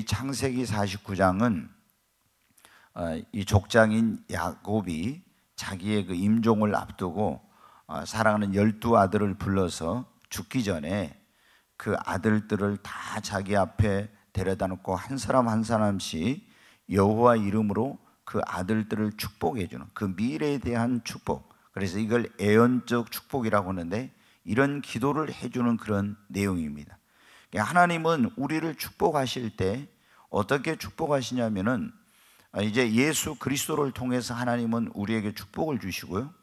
창세기 49장은 이 족장인 야곱이 자기의 그 임종을 앞두고 사랑하는 12아들을 불러서 죽기 전에 그 아들들을 다 자기 앞에 데려다 놓고 한 사람 한 사람씩 여호와 이름으로 그 아들들을 축복해 주는 그 미래에 대한 축복, 그래서 이걸 애언적 축복이라고 하는데 이런 기도를 해주는 그런 내용입니다. 하나님은 우리를 축복하실 때 어떻게 축복하시냐면은 이제 예수 그리스도를 통해서 하나님은 우리에게 축복을 주시고요,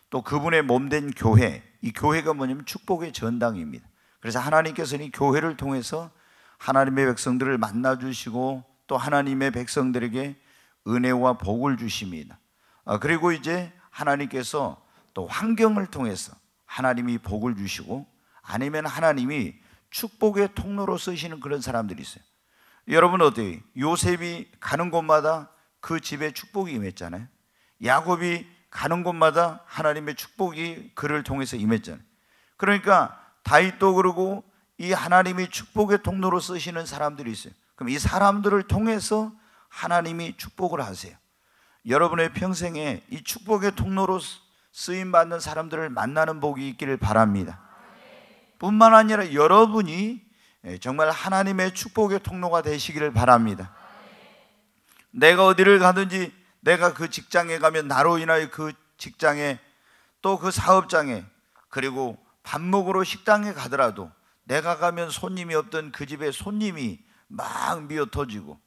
또 그분의 몸된 교회, 이 교회가 뭐냐면 축복의 전당입니다. 그래서 하나님께서는 이 교회를 통해서 하나님의 백성들을 만나 주시고 또 하나님의 백성들에게 은혜와 복을 주십니다. 그리고 이제 하나님께서 또 환경을 통해서 하나님이 복을 주시고, 아니면 하나님이 축복의 통로로 쓰시는 그런 사람들이 있어요. 여러분 어때요? 요셉이 가는 곳마다 그 집에 축복이 임했잖아요. 야곱이 가는 곳마다 하나님의 축복이 그를 통해서 임했잖아요. 그러니까 다윗도 그러고 이 하나님이 축복의 통로로 쓰시는 사람들이 있어요. 그럼 이 사람들을 통해서 하나님이 축복을 하세요. 여러분의 평생에 이 축복의 통로로 쓰임받는 사람들을 만나는 복이 있기를 바랍니다. 뿐만 아니라 여러분이 정말 하나님의 축복의 통로가 되시기를 바랍니다. 내가 어디를 가든지, 내가 그 직장에 가면 나로 인하여 그 직장에, 또 그 사업장에, 그리고 밥 먹으러 식당에 가더라도 내가 가면 손님이 없던 그 집에 손님이 막 미어 터지고,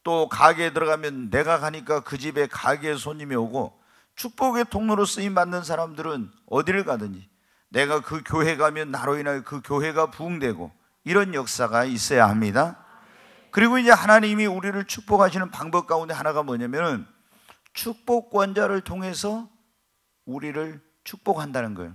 또 가게에 들어가면 내가 가니까 그 집에 가게에 손님이 오고, 축복의 통로로 쓰임받는 사람들은 어디를 가든지 내가 그 교회 가면 나로 인하여 그 교회가 부흥되고, 이런 역사가 있어야 합니다. 그리고 이제 하나님이 우리를 축복하시는 방법 가운데 하나가 뭐냐면 축복권자를 통해서 우리를 축복한다는 거예요.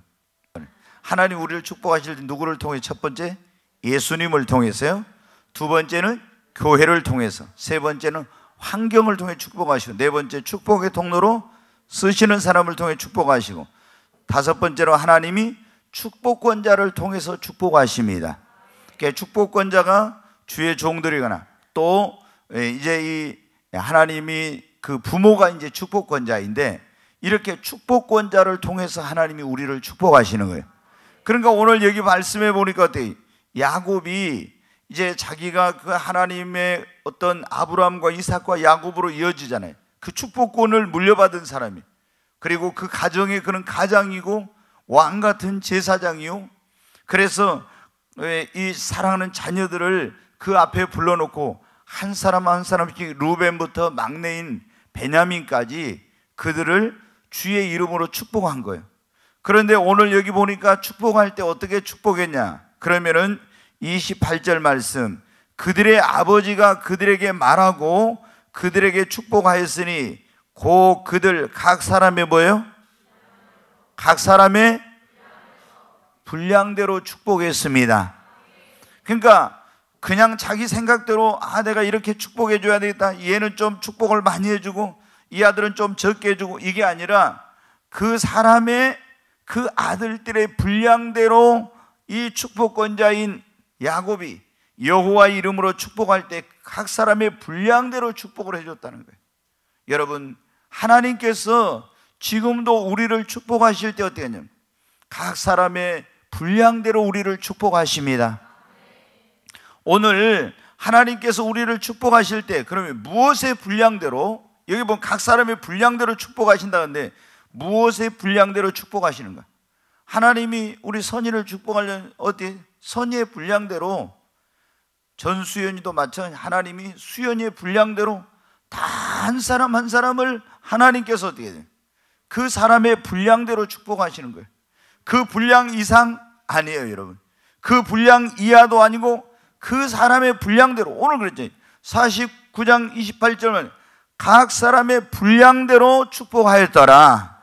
하나님 우리를 축복하실 때 누구를 통해? 첫 번째 예수님을 통해서요, 두 번째는 교회를 통해서, 세 번째는 환경을 통해 축복하시고, 네 번째 축복의 통로로 쓰시는 사람을 통해 축복하시고, 다섯 번째로 하나님이 축복권자를 통해서 축복하십니다. 그러니까 축복권자가 주의 종들이거나, 또 이제 이 하나님이 그 부모가 이제 축복권자인데, 이렇게 축복권자를 통해서 하나님이 우리를 축복하시는 거예요. 그러니까 오늘 여기 말씀해 보니까 어때요? 야곱이 이제 자기가 그 하나님의 어떤 아브라함과 이삭과 야곱으로 이어지잖아요. 그 축복권을 물려받은 사람이, 그리고 그 가정의 그는 가장이고 왕 같은 제사장이요, 그래서 이 사랑하는 자녀들을 그 앞에 불러놓고 한 사람 한 사람씩 루벤부터 막내인 베냐민까지 그들을 주의 이름으로 축복한 거예요. 그런데 오늘 여기 보니까 축복할 때 어떻게 축복했냐? 그러면은 28절 말씀, 그들의 아버지가 그들에게 말하고 그들에게 축복하였으니 곧 그들 각 사람의 뭐예요? 각 사람의 분량대로 축복했습니다. 그러니까 그냥 자기 생각대로 내가 이렇게 축복해 줘야 되겠다, 얘는 좀 축복을 많이 해주고 이 아들은 좀 적게 해주고, 이게 아니라 그 사람의 그 아들들의 분량대로 이 축복권자인 야곱이 여호와 이름으로 축복할 때 각 사람의 분량대로 축복을 해줬다는 거예요. 여러분, 하나님께서 지금도 우리를 축복하실 때 어떻게 하냐면 각 사람의 분량대로 우리를 축복하십니다. 오늘 하나님께서 우리를 축복하실 때 그러면 무엇의 분량대로, 여기 보면 각 사람의 분량대로 축복하신다는데 무엇의 분량대로 축복하시는가? 하나님이 우리 선의를 축복하려면 어디? 선의의 분량대로, 전수연이도 마찬가지, 하나님이 수연이의 분량대로 다 한 사람 한 사람을 하나님께서 어떻게 해요? 그 사람의 분량대로 축복하시는 거예요. 그 분량 이상 아니에요, 여러분. 그 분량 이하도 아니고 그 사람의 분량대로. 오늘 그랬죠. 49장 28절은 각 사람의 분량대로 축복하였더라.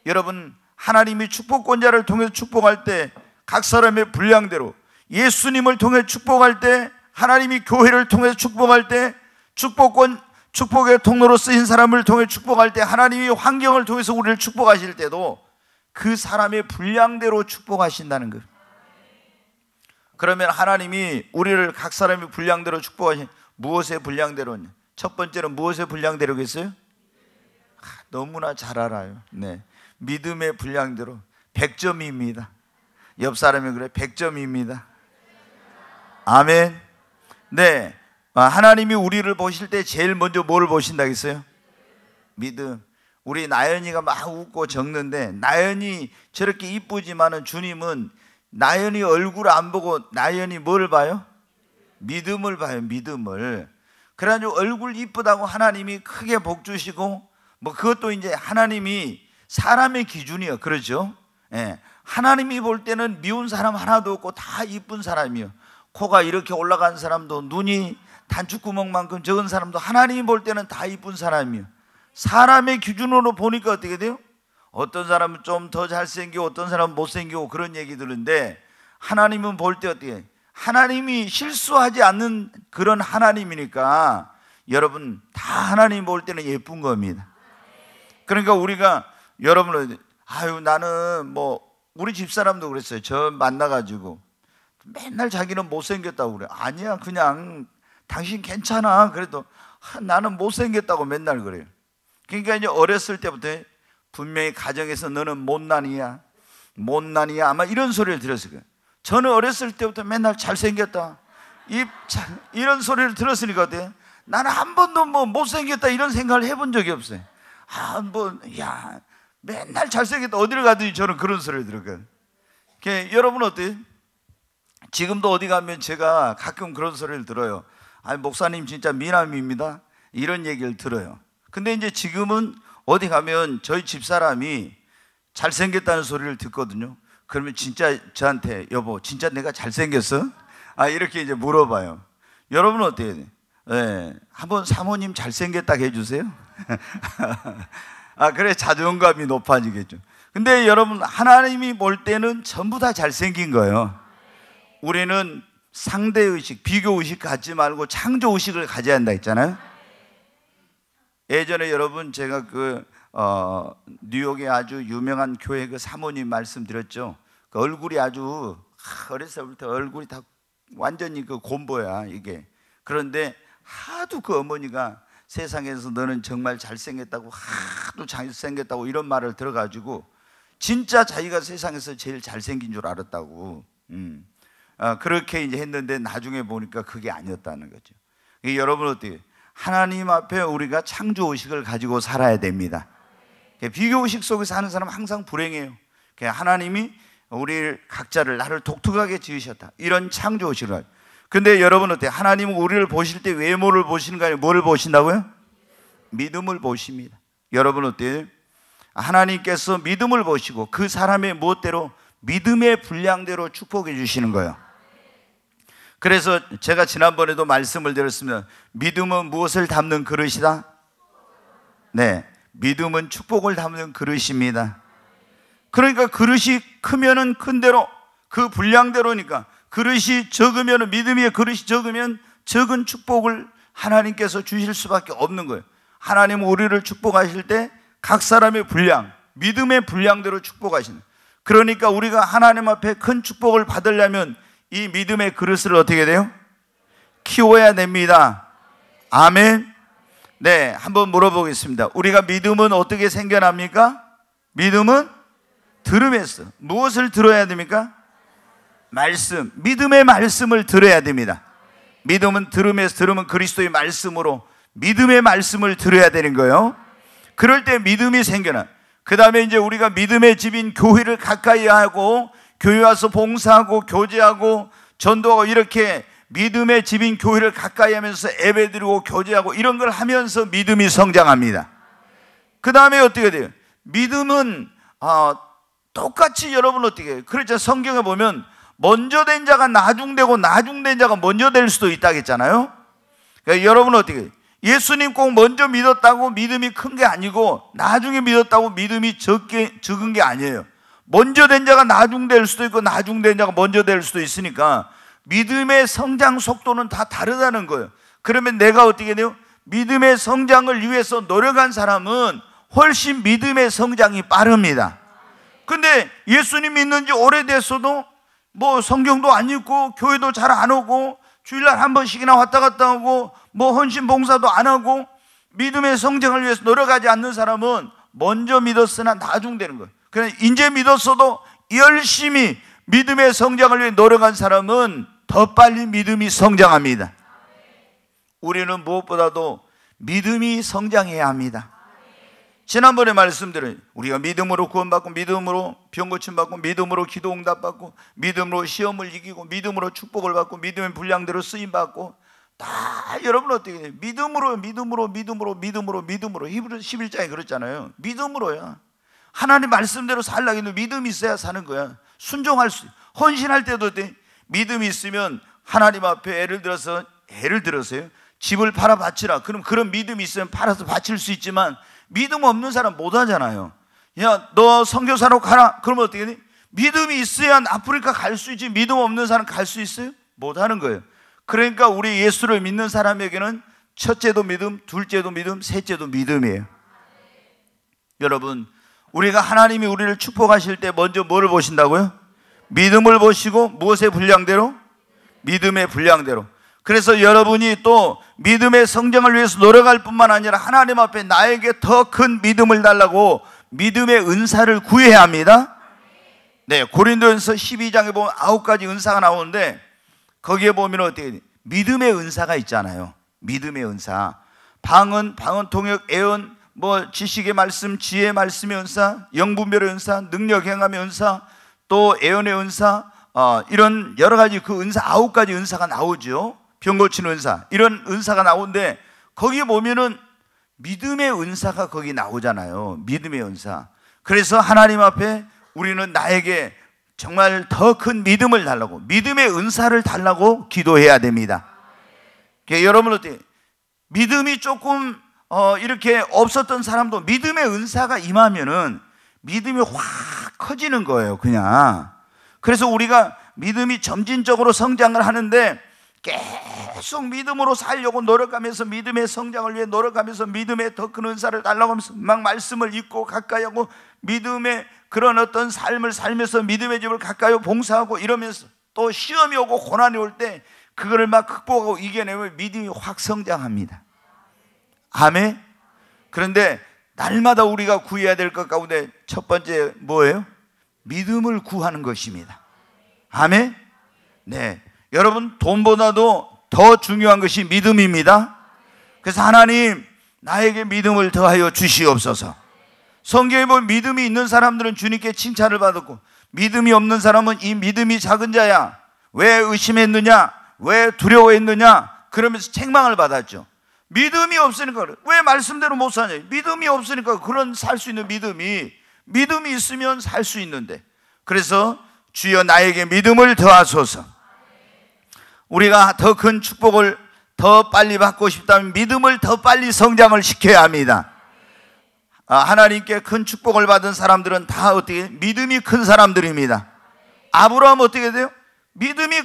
여러분, 하나님이 축복권자를 통해서 축복할 때 각 사람의 분량대로, 예수님을 통해 축복할 때, 하나님이 교회를 통해서 축복할 때, 축복의 통로로 쓰인 사람을 통해 축복할 때, 하나님이 환경을 통해서 우리를 축복하실 때도 그 사람의 분량대로 축복하신다는 거예요. 그러면 하나님이 우리를 각 사람의 분량대로 축복하신, 무엇의 분량대로? 첫 번째는 무엇의 분량대로겠어요? 너무나 잘 알아요. 네, 믿음의 분량대로 100점입니다. 옆 사람이 그래, 100점입니다. 아멘. 네, 하나님이 우리를 보실 때 제일 먼저 뭘 보신다고 했어요? 믿음. 우리 나연이가 막 웃고 적는데, 나연이 저렇게 이쁘지만은 주님은 나연이 얼굴 안 보고 나연이 뭘 봐요? 믿음을 봐요. 믿음을. 그래가지고 얼굴 이쁘다고 하나님이 크게 복 주시고, 뭐 그것도 이제 하나님이 사람의 기준이요, 그렇죠? 예. 하나님이 볼 때는 미운 사람 하나도 없고 다 이쁜 사람이요. 코가 이렇게 올라간 사람도, 눈이 단추구멍만큼 적은 사람도 하나님이 볼 때는 다 이쁜 사람이요. 사람의 기준으로 보니까 어떻게 돼요? 어떤 사람은 좀 더 잘생기고 어떤 사람은 못생기고 그런 얘기 들은데, 하나님은 볼 때 어떻게 해요? 하나님이 실수하지 않는 그런 하나님이니까 여러분 다 하나님 볼 때는 예쁜 겁니다. 그러니까 우리가 여러분은 나는 뭐 우리 집사람도 그랬어요. 저 만나가지고 맨날 자기는 못생겼다고 그래. 아니야, 그냥 당신 괜찮아. 그래도 나는 못생겼다고 맨날 그래요. 그러니까 이제 어렸을 때부터 분명히 가정에서 너는 못난이야 아마 이런 소리를 들었을 거예요. 저는 어렸을 때부터 맨날 잘생겼다 이런 소리를 들었으니까 어때요? 나는 한 번도 뭐 못생겼다 이런 생각을 해본 적이 없어요. 맨날 잘생겼다, 어디를 가든지 저는 그런 소리를 들었거든요. 여러분은 어때요? 지금도 어디 가면 제가 가끔 그런 소리를 들어요. 목사님 진짜 미남입니다, 이런 얘기를 들어요. 근데 이제 지금은 어디 가면 저희 집사람이 잘생겼다는 소리를 듣거든요. 그러면 진짜 저한테 여보 진짜 내가 잘생겼어? 이렇게 이제 물어봐요. 여러분은 어때요? 네, 한번 사모님 잘생겼다 해주세요. 그래 자존감이 높아지겠죠. 근데 여러분 하나님이 볼 때는 전부 다 잘생긴 거예요. 우리는 상대의식, 비교의식 갖지 말고 창조의식을 가져야 한다 했잖아요. 예전에 여러분 제가 뉴욕에 아주 유명한 교회 그 사모님 말씀드렸죠. 그 얼굴이 아주 어렸을 때부터 얼굴이 다 완전히 그 곰보야 이게. 그런데 하도 그 어머니가 세상에서 너는 정말 잘생겼다고, 하도 잘생겼다고 이런 말을 들어가지고 진짜 자기가 세상에서 제일 잘생긴 줄 알았다고. 그렇게 이제 했는데 나중에 보니까 그게 아니었다는 거죠. 여러분 어때요? 하나님 앞에 우리가 창조의식을 가지고 살아야 됩니다. 비교의식 속에서 사는 사람은 항상 불행해요. 하나님이 우리 각자를, 나를 독특하게 지으셨다, 이런 창조의식을 가지고. 근데 여러분 어때요? 하나님은 우리를 보실 때 외모를 보시는가 아니면 뭐를 보신다고요? 믿음을 보십니다. 여러분 어때요? 하나님께서 믿음을 보시고 그 사람의 무엇대로, 믿음의 분량대로 축복해 주시는 거예요. 그래서 제가 지난번에도 말씀을 드렸습니다. 믿음은 무엇을 담는 그릇이다? 네, 믿음은 축복을 담는 그릇입니다. 그러니까 그릇이 크면은 큰 대로, 그 분량대로니까, 그릇이 적으면, 믿음의 그릇이 적으면 적은 축복을 하나님께서 주실 수밖에 없는 거예요. 하나님은 우리를 축복하실 때 각 사람의 분량, 믿음의 분량대로 축복하시는 거예요. 그러니까 우리가 하나님 앞에 큰 축복을 받으려면 이 믿음의 그릇을 어떻게 돼요? 키워야 됩니다. 아멘. 네, 한번 물어보겠습니다. 우리가 믿음은 어떻게 생겨납니까? 믿음은 들음에서. 무엇을 들어야 됩니까? 말씀, 믿음의 말씀을 들어야 됩니다. 믿음은 들음에서, 들으면 그리스도의 말씀으로 믿음의 말씀을 들어야 되는 거예요. 그럴 때 믿음이 생겨나. 그 다음에 이제 우리가 믿음의 집인 교회를 가까이 하고, 교회 와서 봉사하고 교제하고 전도하고, 이렇게 믿음의 집인 교회를 가까이 하면서 예배드리고 교제하고 이런 걸 하면서 믿음이 성장합니다. 그 다음에 어떻게 돼요? 믿음은 똑같이 여러분 어떻게 해요? 그렇죠. 성경에 보면 먼저 된 자가 나중되고 나중된 자가 먼저 될 수도 있다고 했잖아요. 그러니까 여러분 어떻게 해요? 예수님 꼭 먼저 믿었다고 믿음이 큰 게 아니고, 나중에 믿었다고 믿음이 적은 게 아니에요. 먼저 된 자가 나중 될 수도 있고 나중 된 자가 먼저 될 수도 있으니까 믿음의 성장 속도는 다 다르다는 거예요. 그러면 내가 어떻게 돼요? 믿음의 성장을 위해서 노력한 사람은 훨씬 믿음의 성장이 빠릅니다. 근데 예수님 믿는 지 오래됐어도 뭐 성경도 안 읽고 교회도 잘 안 오고 주일날 한 번씩이나 왔다 갔다 하고 뭐 헌신 봉사도 안 하고 믿음의 성장을 위해서 노력하지 않는 사람은 먼저 믿었으나 나중되는 거예요. 그냥 이제 믿었어도 열심히 믿음의 성장을 위해 노력한 사람은 더 빨리 믿음이 성장합니다. 우리는 무엇보다도 믿음이 성장해야 합니다. 지난번에 말씀드린 우리가 믿음으로 구원받고 믿음으로 병 고침받고 믿음으로 기도 응답받고 믿음으로 시험을 이기고 믿음으로 축복을 받고 믿음의 분량대로 쓰임받고 다 여러분 어떻게 돼요? 믿음으로 히브리 11장에 그랬잖아요. 믿음으로야. 하나님 말씀대로 살라고 했는데 믿음이 있어야 사는 거야. 순종할 수, 헌신할 때도 믿음이 있으면 하나님 앞에 예를 들어서요 집을 팔아 바치라. 그럼 그런 믿음이 있으면 팔아서 바칠 수 있지만 믿음 없는 사람 못 하잖아요. 야, 너 선교사로 가라. 그러면 어떻게 돼? 믿음이 있어야 아프리카 갈 수 있지. 믿음 없는 사람 갈 수 있어요? 못 하는 거예요. 그러니까 우리 예수를 믿는 사람에게는 첫째도 믿음, 둘째도 믿음, 셋째도 믿음이에요. 여러분, 우리가 하나님이 우리를 축복하실 때 먼저 뭐를 보신다고요? 믿음을 보시고 무엇의 분량대로? 믿음의 분량대로. 그래서 여러분이 또 믿음의 성장을 위해서 노력할 뿐만 아니라 하나님 앞에 나에게 더 큰 믿음을 달라고 믿음의 은사를 구해야 합니다. 네, 고린도전서 12장에 보면 9가지 은사가 나오는데 거기에 보면 어떻게 돼요? 믿음의 은사가 있잖아요. 믿음의 은사. 방언, 통역, 예언, 뭐 지식의 말씀, 지혜의 말씀의 은사, 영분별의 은사, 능력 행함의 은사, 또 예언의 은사, 이런 여러 가지 그 은사 9가지 은사가 나오죠. 병 고치는 은사, 이런 은사가 나오는데 거기 보면은 믿음의 은사가 거기 나오잖아요. 믿음의 은사. 그래서 하나님 앞에 우리는 나에게 정말 더 큰 믿음을 달라고, 믿음의 은사를 달라고 기도해야 됩니다. 여러분 어때요? 믿음이 조금 이렇게 없었던 사람도 믿음의 은사가 임하면은 믿음이 확 커지는 거예요, 그냥. 그래서 우리가 믿음이 점진적으로 성장을 하는데 계속 믿음으로 살려고 노력하면서 믿음의 성장을 위해 노력하면서 믿음의 더 큰 은사를 달라고 하면서 막 말씀을 읽고 가까이 하고 믿음의 그런 어떤 삶을 살면서 믿음의 집을 가까이 하고 봉사하고 이러면서 또 시험이 오고 고난이 올 때 그거를 막 극복하고 이겨내면 믿음이 확 성장합니다. 아멘. 그런데 날마다 우리가 구해야 될 것 가운데 첫 번째 뭐예요? 믿음을 구하는 것입니다. 아멘. 네, 여러분 돈보다도 더 중요한 것이 믿음입니다. 그래서 하나님 나에게 믿음을 더하여 주시옵소서. 성경에 보면 믿음이 있는 사람들은 주님께 칭찬을 받았고 믿음이 없는 사람은 이 믿음이 작은 자야, 왜 의심했느냐, 왜 두려워했느냐 그러면서 책망을 받았죠. 믿음이 없으니까 왜 말씀대로 못 사냐. 믿음이 없으니까 그런 살 수 있는 믿음이 있으면 살 수 있는데. 그래서 주여 나에게 믿음을 더하소서. 우리가 더 큰 축복을 더 빨리 받고 싶다면 믿음을 더 빨리 성장을 시켜야 합니다. 하나님께 큰 축복을 받은 사람들은 다 어떻게 믿음이 큰 사람들입니다. 아브라함 어떻게 돼요? 믿음이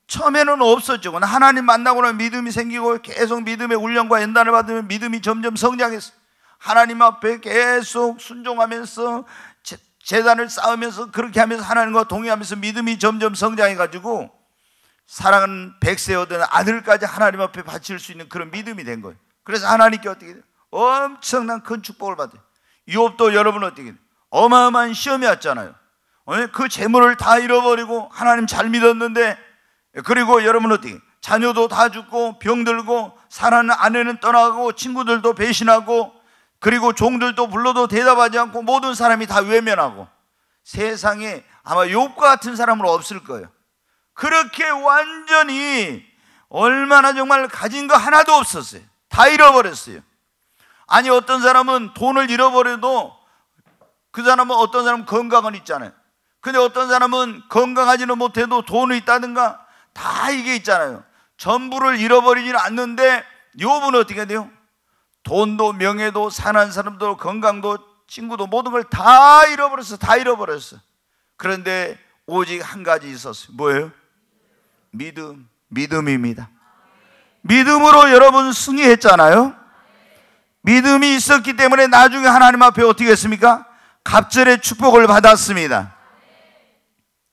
처음에는 없었죠. 하나님 만나고는 믿음이 생기고 계속 믿음의 훈련과 연단을 받으면 믿음이 점점 성장했어요. 하나님 앞에 계속 순종하면서 제단을 쌓으면서 그렇게 하면서 하나님과 동의하면서 믿음이 점점 성장해가지고 사랑하는 백세 얻은 아들까지 하나님 앞에 바칠 수 있는 그런 믿음이 된 거예요. 그래서 하나님께 어떻게 돼요? 엄청난 큰 축복을 받아요. 욥도 여러분 어떻게 돼요? 어마어마한 시험이 왔잖아요. 그 재물을 다 잃어버리고 하나님 잘 믿었는데, 그리고 여러분 어떻게 자녀도 다 죽고 병들고 사랑하는 아내는 떠나가고 친구들도 배신하고 그리고 종들도 불러도 대답하지 않고 모든 사람이 다 외면하고 세상에 아마 욥과 같은 사람은 없을 거예요. 그렇게 완전히 얼마나 정말 가진 거 하나도 없었어요. 다 잃어버렸어요. 아니 어떤 사람은 돈을 잃어버려도 그 사람은 어떤 사람은 건강은 있잖아요. 근데 어떤 사람은 건강하지는 못해도 돈이 있다든가 다 이게 있잖아요. 전부를 잃어버리지는 않는데 욥은 어떻게 돼요? 돈도 명예도 사는 사람도 건강도 친구도 모든 걸 다 잃어버렸어. 다 잃어버렸어. 그런데 오직 한 가지 있었어요. 뭐예요? 믿음입니다. 믿음으로 여러분 승리했잖아요. 믿음이 있었기 때문에 나중에 하나님 앞에 어떻게 했습니까? 갑절의 축복을 받았습니다.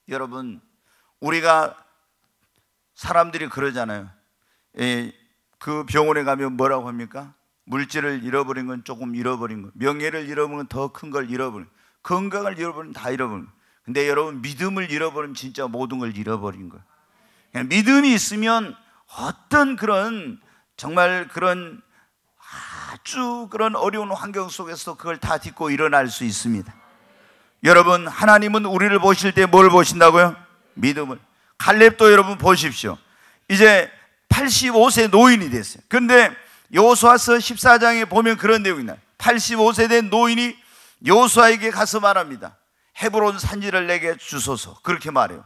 여러분 우리가 사람들이 그러잖아요. 그 병원에 가면 뭐라고 합니까? 물질을 잃어버린 건 조금 잃어버린 거, 명예를 잃어버린 건 더 큰 걸 잃어버린 거, 건강을 잃어버린 건 다 잃어버린 거. 근데 여러분, 믿음을 잃어버리면 진짜 모든 걸 잃어버린 거예요. 그냥 믿음이 있으면 어떤 그런 정말 그런 아주 그런 어려운 환경 속에서 그걸 다 딛고 일어날 수 있습니다. 여러분, 하나님은 우리를 보실 때 뭘 보신다고요? 믿음을. 갈렙도 여러분 보십시오. 이제 85세 노인이 됐어요. 그런데 여호수아서 14장에 보면 그런 내용이 나요. 85세 된 노인이 여호수아에게 가서 말합니다. 헤브론 산지를 내게 주소서. 그렇게 말해요.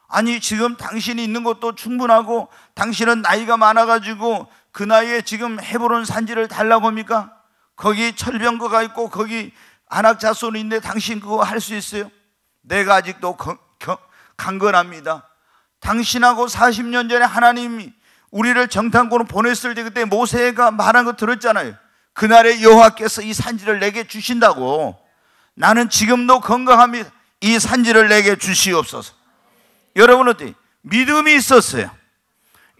아니, 지금 당신이 있는 것도 충분하고 당신은 나이가 많아가지고 그 나이에 지금 헤브론 산지를 달라고 합니까? 거기 철병거가 있고 거기 안악자손이 있는데 당신 그거 할 수 있어요? 내가 아직도 강건합니다. 당신하고 40년 전에 하나님이 우리를 정탐꾼으로 보냈을 때 그때 모세가 말한 거 들었잖아요. 그날에 여호와께서 이 산지를 내게 주신다고. 나는 지금도 건강합니다. 이 산지를 내게 주시옵소서. 여러분 어때요? 믿음이 있었어요.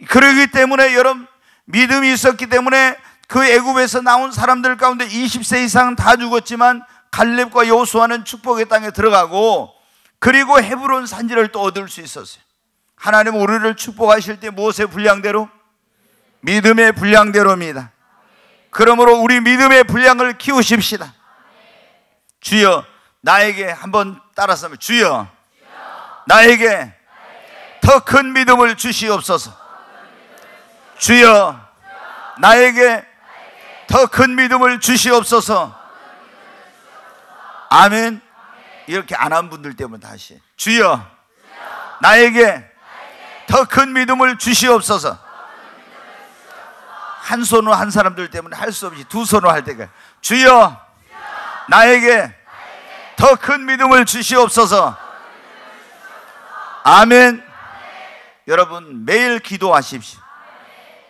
그러기 때문에 여러분, 믿음이 있었기 때문에 그 애굽에서 나온 사람들 가운데 20세 이상 다 죽었지만 갈렙과 여호수아는 축복의 땅에 들어가고, 그리고 헤브론 산지를 또 얻을 수 있었어요. 하나님 우리를 축복하실 때 무엇의 분량대로? 믿음의 분량대로입니다. 그러므로 우리 믿음의 분량을 키우십시다. 주여, 나에게 한번 따라서 하면, 주여, 나에게 더 큰 믿음을 주시옵소서. 주여, 나에게 더 큰 믿음을 주시옵소서. 아멘. 이렇게 안 한 분들 때문에 다시, 주여, 나에게 더 큰 믿음을 주시옵소서. 한 손으로 한 사람들 때문에 할 수 없이 두 손으로 할 때가, 주여, 나에게 더 큰 믿음을 주시옵소서. 아멘. 여러분, 매일 기도하십시오.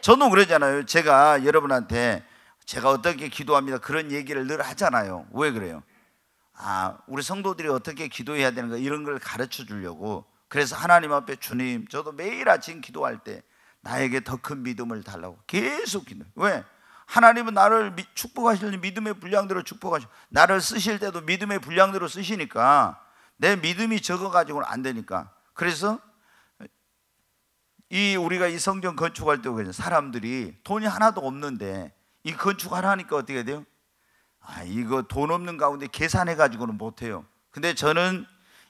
저도 그러잖아요. 제가 여러분한테 제가 어떻게 기도합니다 그런 얘기를 늘 하잖아요. 왜 그래요? 우리 성도들이 어떻게 기도해야 되는가 이런 걸 가르쳐 주려고. 그래서 하나님 앞에, 주님, 저도 매일 아침 기도할 때 나에게 더 큰 믿음을 달라고 계속 기도해요. 왜? 하나님은 나를 축복하실 믿음의 분량대로 축복하시고, 나를 쓰실 때도 믿음의 분량대로 쓰시니까 내 믿음이 적어가지고는 안 되니까. 그래서 우리가 이 성전 건축할 때 사람들이 돈이 하나도 없는데 이 건축하라 하니까 어떻게 돼요? 이거 돈 없는 가운데 계산해가지고는 못해요. 근데 저는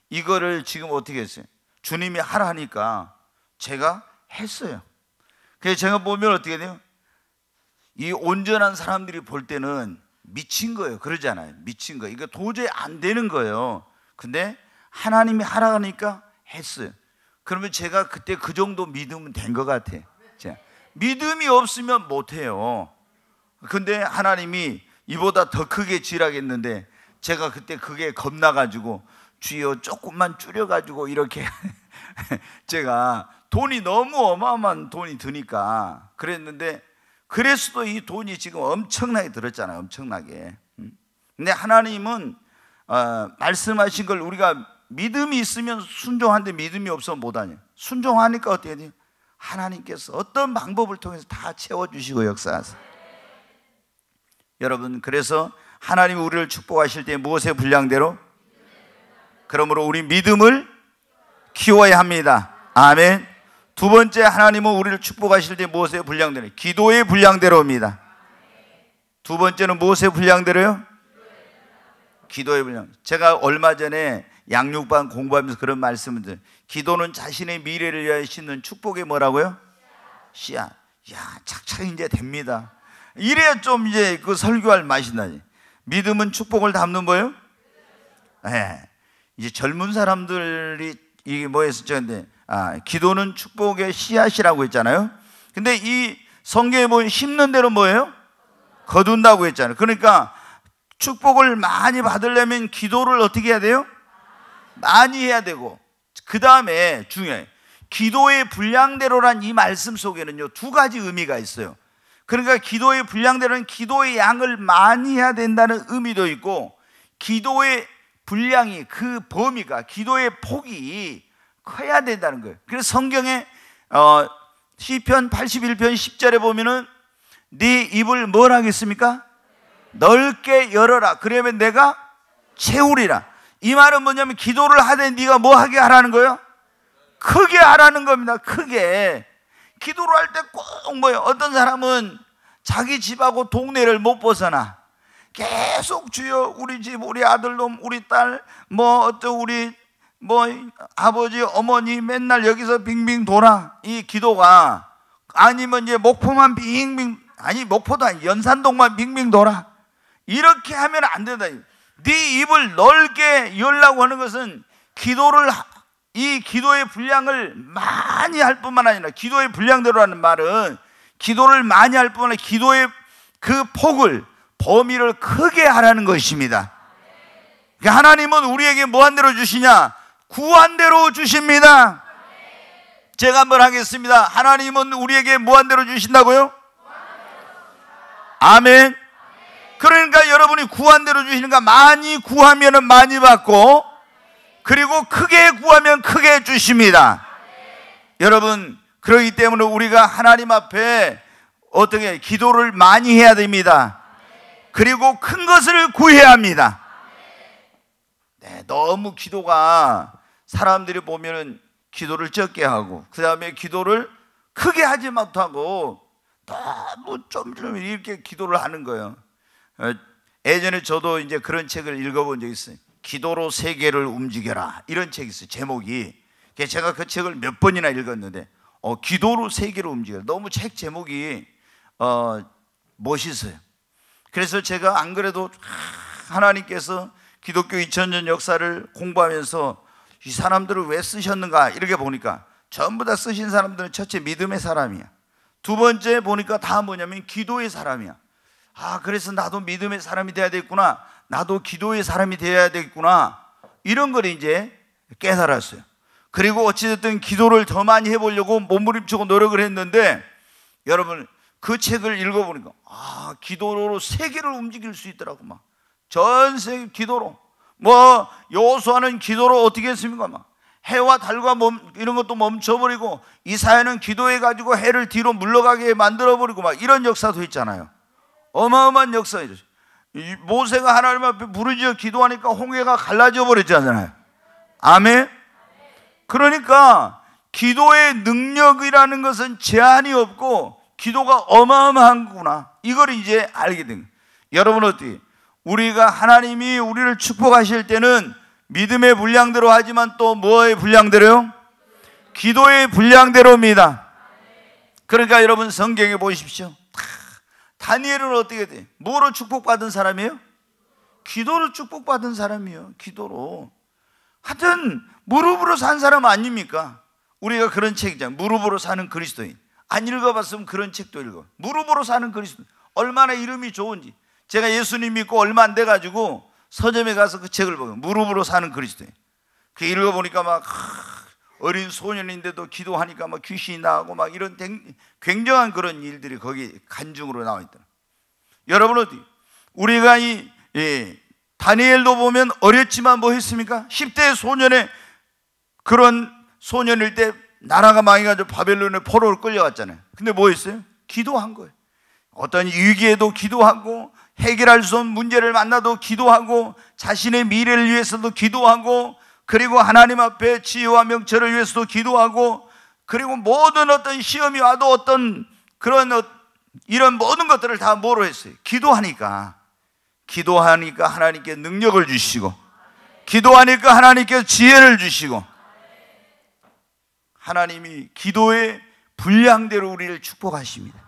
이거를 지금 어떻게 했어요? 주님이 하라 하니까 제가 했어요. 그래서 제가 보면 어떻게 돼요? 이 온전한 사람들이 볼 때는 미친 거예요. 그러잖아요. 미친 거. 이거 도저히 안 되는 거예요. 근데 하나님이 하라 하니까 했어요. 그러면 제가 그때 그 정도 믿으면 된 것 같아요. 믿음이 없으면 못해요. 근데 하나님이 이보다 더 크게 지으라겠는데 제가 그때 그게 겁나가지고, 주여 조금만 줄여가지고 이렇게 제가 돈이 너무 어마어마한 돈이 드니까 그랬는데, 그래서도 이 돈이 지금 엄청나게 들었잖아요. 엄청나게. 근데 하나님은 말씀하신 걸 우리가 믿음이 있으면 순종하는데 믿음이 없으면 못하냐. 순종하니까 어떻게 돼요? 하나님께서 어떤 방법을 통해서 다 채워주시고 역사하세요. 여러분, 그래서 하나님이 우리를 축복하실 때 무엇의 분량대로? 그러므로 우리 믿음을 키워야 합니다. 아멘. 두 번째, 하나님은 우리를 축복하실 때 무엇의 분량대로? 기도의 분량대로입니다. 두 번째는 무엇의 분량대로요? 기도의 분량. 제가 얼마 전에 양육반 공부하면서 그런 말씀을 드려요. 기도는 자신의 미래를 위하여 심는 축복의 뭐라고요? 씨앗. 착착 이제 됩니다. 이래야 좀 이제 그 설교할 맛이 나지. 믿음은 축복을 담는 거예요? 이제 젊은 사람들이 이게 뭐였었죠? 근데 기도는 축복의 씨앗이라고 했잖아요. 근데 이 성경에 보면 심는 대로 뭐예요? 거둔다고 했잖아요. 그러니까 축복을 많이 받으려면 기도를 어떻게 해야 돼요? 많이 해야 되고, 그 다음에 중요해요. 기도의 분량대로란 이 말씀 속에는요, 두 가지 의미가 있어요. 그러니까 기도의 분량대로는 기도의 양을 많이 해야 된다는 의미도 있고, 기도의 분량이, 그 범위가, 기도의 폭이 커야 된다는 거예요. 그래서 성경에 시편 81편 10절에 보면은 네 입을 뭘 하겠습니까? 넓게 열어라. 그러면 내가 채우리라. 이 말은 뭐냐면 기도를 하되 네가 뭐 하게 하라는 거예요? 크게 하라는 겁니다. 크게. 기도를 할 때 꼭 뭐예요? 어떤 사람은 자기 집하고 동네를 못 벗어나. 계속 주여 우리 집, 우리 아들놈, 우리 딸, 우리 아버지, 어머니 맨날 여기서 빙빙 돌아. 이 기도가. 아니면 이제 목포만 빙빙, 아니 목포도 아니 연산동만 빙빙 돌아. 이렇게 하면 안 된다. 네 입을 넓게 열라고 하는 것은 이 기도의 분량을 많이 할 뿐만 아니라, 기도의 분량대로라는 말은 기도를 많이 할 뿐만 아니라 기도의 그 폭을, 범위를 크게 하라는 것입니다. 그러니까 하나님은 우리에게 뭐한 대로 주시냐? 구한 대로 주십니다. 제가 한번 하겠습니다. 하나님은 우리에게 뭐한 대로 주신다고요? 아멘. 그러니까 여러분이 구한 대로 주시는가? 많이 구하면 많이 받고, 그리고 크게 구하면 크게 주십니다. 여러분, 그렇기 때문에 우리가 하나님 앞에 어떻게 기도를 많이 해야 됩니다. 그리고 큰 것을 구해야 합니다. 네, 너무 기도가, 사람들이 보면은 기도를 적게 하고, 그 다음에 기도를 크게 하지 못하고 너무 좀 이렇게 기도를 하는 거예요. 예전에 저도 이제 그런 책을 읽어본 적이 있어요. 기도로 세계를 움직여라, 이런 책이 있어요. 제목이. 제가 그 책을 몇 번이나 읽었는데 기도로 세계를 움직여라. 너무 책 제목이 멋있어요. 그래서 제가 안 그래도 하나님께서 기독교 2000년 역사를 공부하면서 이 사람들을 왜 쓰셨는가 이렇게 보니까 전부 다 쓰신 사람들은 첫째 믿음의 사람이야. 두 번째 보니까 다 뭐냐면 기도의 사람이야. 그래서 나도 믿음의 사람이 돼야 되겠구나, 나도 기도의 사람이 돼야 되겠구나, 이런 걸 이제 깨달았어요. 그리고 어찌됐든 기도를 더 많이 해보려고 몸부림치고 노력을 했는데, 여러분 그 책을 읽어보니까 기도로 세계를 움직일 수 있더라고. 막 전 세계 기도로, 여호수아는 기도로 어떻게 했습니까? 막 해와 달과 이런 것도 멈춰버리고, 이사야는 기도해가지고 해를 뒤로 물러가게 만들어버리고, 막 이런 역사도 있잖아요. 어마어마한 역사이죠. 모세가 하나님 앞에 부르짖어 기도하니까 홍해가 갈라져 버렸잖아요. 아멘. 그러니까 기도의 능력이라는 것은 제한이 없고 기도가 어마어마한구나, 이걸 이제 알게 된 거예요. 여러분 어떻게, 우리가 하나님이 우리를 축복하실 때는 믿음의 분량대로 하지만 또 뭐의 분량대로요? 기도의 분량대로입니다. 그러니까 여러분 성경에 보십시오. 다니엘은 어떻게 돼? 뭐로 축복받은 사람이에요? 기도로 축복받은 사람이에요. 기도로. 하여튼 무릎으로 산 사람 아닙니까? 우리가 그런 책 있잖아요. 무릎으로 사는 그리스도인. 안 읽어봤으면 그런 책도 읽어. 무릎으로 사는 그리스도인. 얼마나 이름이 좋은지. 제가 예수님 믿고 얼마 안 돼가지고 서점에 가서 그 책을 보고, 무릎으로 사는 그리스도인. 그 읽어보니까 막 어린 소년인데도 기도하니까 막 귀신이 나가고 막 이런 굉장한 그런 일들이 거기 간증으로 나와 있더라. 여러분 어디, 우리가 다니엘도 보면 어렸지만 뭐 했습니까? 10대 소년의 그런 소년일 때 나라가 망해가지고 바벨론에 포로로 끌려갔잖아요. 근데 뭐 했어요? 기도한 거예요. 어떤 위기에도 기도하고, 해결할 수 없는 문제를 만나도 기도하고, 자신의 미래를 위해서도 기도하고, 그리고 하나님 앞에 지혜와 명철을 위해서도 기도하고, 그리고 모든 어떤 시험이 와도 어떤 그런 이런 모든 것들을 다 뭐로 했어요? 기도하니까 하나님께 능력을 주시고, 기도하니까 하나님께 지혜를 주시고, 하나님이 기도의 분량대로 우리를 축복하십니다.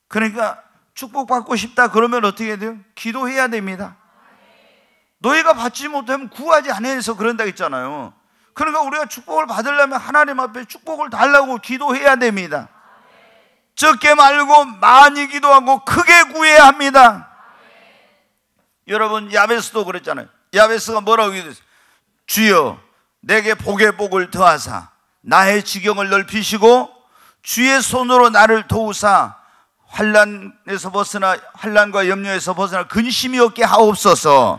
그러니까 축복받고 싶다 그러면 어떻게 해야 돼요? 기도해야 됩니다. 너희가 받지 못하면 구하지 않아서 그런다 했잖아요. 그러니까 우리가 축복을 받으려면 하나님 앞에 축복을 달라고 기도해야 됩니다. 적게 말고 많이 기도하고 크게 구해야 합니다. 여러분 야베스도 그랬잖아요. 야베스가 뭐라고 기도했어요? 주여 내게 복의 복을 더하사 나의 지경을 넓히시고 주의 손으로 나를 도우사 환난에서 벗어나, 환난과 염려에서 벗어나 근심이 없게 하옵소서.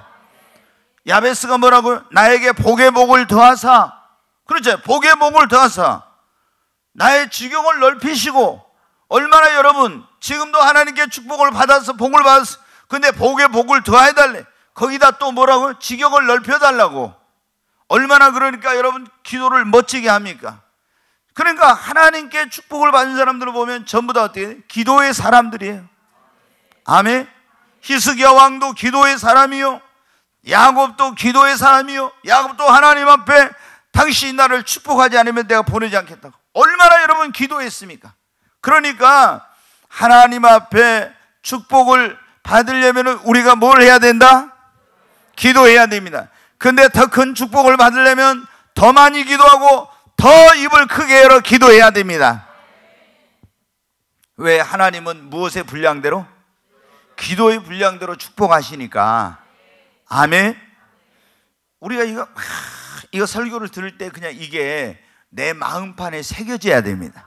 야베스가 뭐라고요? 나에게 복의 복을 더하사. 그렇죠. 복의 복을 더하사. 나의 지경을 넓히시고, 얼마나 여러분 지금도 하나님께 축복을 받아서 복을 받았어. 근데 복에 복을 더해달래. 거기다 또 뭐라고? 지경을 넓혀달라고. 얼마나 그러니까 여러분 기도를 멋지게 합니까? 그러니까 하나님께 축복을 받은 사람들을 보면 전부 다 어떻게? 기도의 사람들이에요. 아멘. 히스기야 왕도 기도의 사람이요, 야곱도 기도의 사람이요. 야곱도 하나님 앞에 당신이 나를 축복하지 않으면 내가 보내지 않겠다고. 얼마나 여러분 기도했습니까? 그러니까 하나님 앞에 축복을 받으려면 우리가 뭘 해야 된다? 기도해야 됩니다. 근데 더 큰 축복을 받으려면 더 많이 기도하고 더 입을 크게 열어 기도해야 됩니다. 왜? 하나님은 무엇의 분량대로? 기도의 분량대로 축복하시니까. 아멘. 우리가 이거 설교를 들을 때 그냥 이게 내 마음판에 새겨져야 됩니다.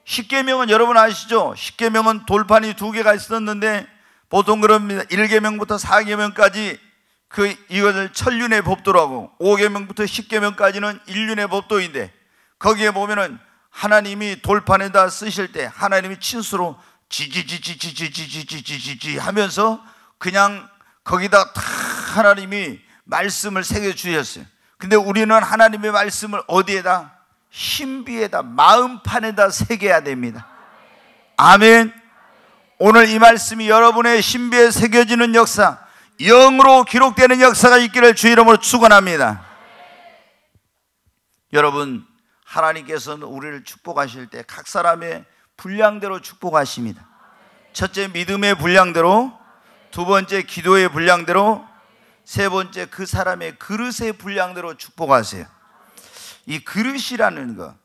십계명은 여러분 아시죠? 십계명은 돌판이 2개가 있었는데 보통 그럽니다. 1계명부터 4계명까지 이것을 천륜의 법도로 하고, 5계명부터 10계명까지는 일륜의 법도인데, 거기에 보면은 하나님이 돌판에다 쓰실 때 하나님이 친수로 지지지지지지지지지지 하면서 그냥 거기다 다 하나님이 말씀을 새겨 주셨어요. 근데 우리는 하나님의 말씀을 어디에다? 신비에다, 마음판에다 새겨야 됩니다. 아멘. 오늘 이 말씀이 여러분의 신비에 새겨지는 역사, 영으로 기록되는 역사가 있기를 주 이름으로 축원합니다. 여러분, 하나님께서는 우리를 축복하실 때 각 사람의 분량대로 축복하십니다. 첫째, 믿음의 분량대로, 두 번째, 기도의 분량대로, 세 번째, 그 사람의 그릇의 분량대로 축복하세요. 이 그릇이라는 거,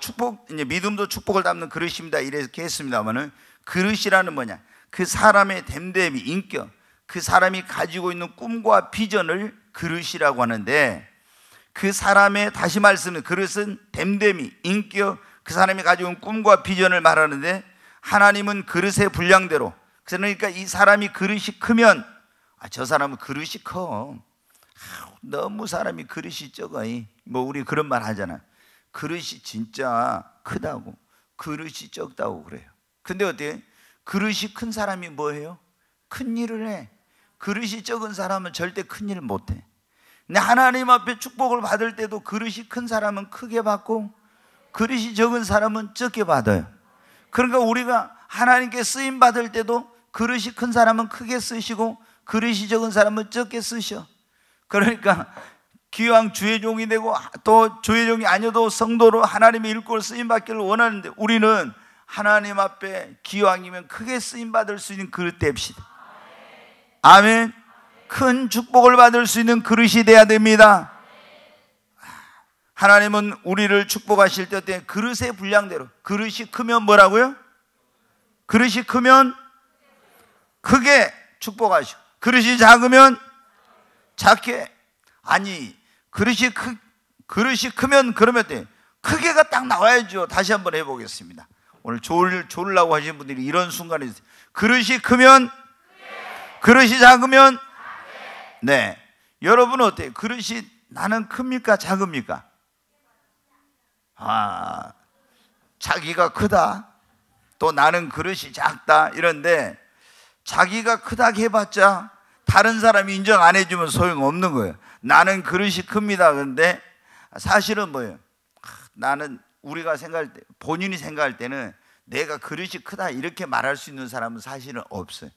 축복, 이제 믿음도 축복을 담는 그릇입니다 이렇게 했습니다만은, 그릇이라는 뭐냐? 그 사람의 됨됨이, 인격, 그 사람이 가지고 있는 꿈과 비전을 그릇이라고 하는데, 그 사람의, 다시 말씀은 그릇은 됨됨이, 인격, 그 사람이 가지고 있는 꿈과 비전을 말하는데, 하나님은 그릇의 분량대로, 그러니까 이 사람이 그릇이 크면, 저 사람은 그릇이 커, 너무 사람이 그릇이 적어, 우리 그런 말 하잖아. 그릇이 진짜 크다고, 그릇이 적다고 그래요. 근데 어때요? 그릇이 큰 사람이 뭐예요? 큰 일을 해. 그릇이 적은 사람은 절대 큰 일을 못해. 근데 하나님 앞에 축복을 받을 때도 그릇이 큰 사람은 크게 받고 그릇이 적은 사람은 적게 받아요. 그러니까 우리가 하나님께 쓰임 받을 때도 그릇이 큰 사람은 크게 쓰시고 그릇이 적은 사람은 적게 쓰셔. 그러니까 기왕 주의 종이 되고 또 주의 종이 아니어도 성도로 하나님의 일꾼을 쓰임 받기를 원하는데, 우리는 하나님 앞에 기왕이면 크게 쓰임 받을 수 있는 그릇 됩시다. 아멘. 큰 축복을 받을 수 있는 그릇이 돼야 됩니다. 하나님은 우리를 축복하실 때 그릇의 분량대로, 그릇이 크면 뭐라고요? 그릇이 크면 크게 축복하시고, 그릇이 작으면 작게. 아니, 그릇이 크면 그러면 돼. 크게가 딱 나와야죠. 다시 한번 해보겠습니다. 오늘 졸으려고 하시는 분들이 이런 순간이 있어요. 그릇이 크면, 그릇이 작으면, 네. 여러분은 어때요? 그릇이 나는 큽니까? 작습니까? 자기가 크다, 또 나는 그릇이 작다, 이런데 자기가 크다 해봤자 다른 사람이 인정 안 해주면 소용없는 거예요. 나는 그릇이 큽니다. 그런데 사실은 뭐예요? 나는, 우리가 생각할 때, 본인이 생각할 때는 내가 그릇이 크다 이렇게 말할 수 있는 사람은 사실은 없어요.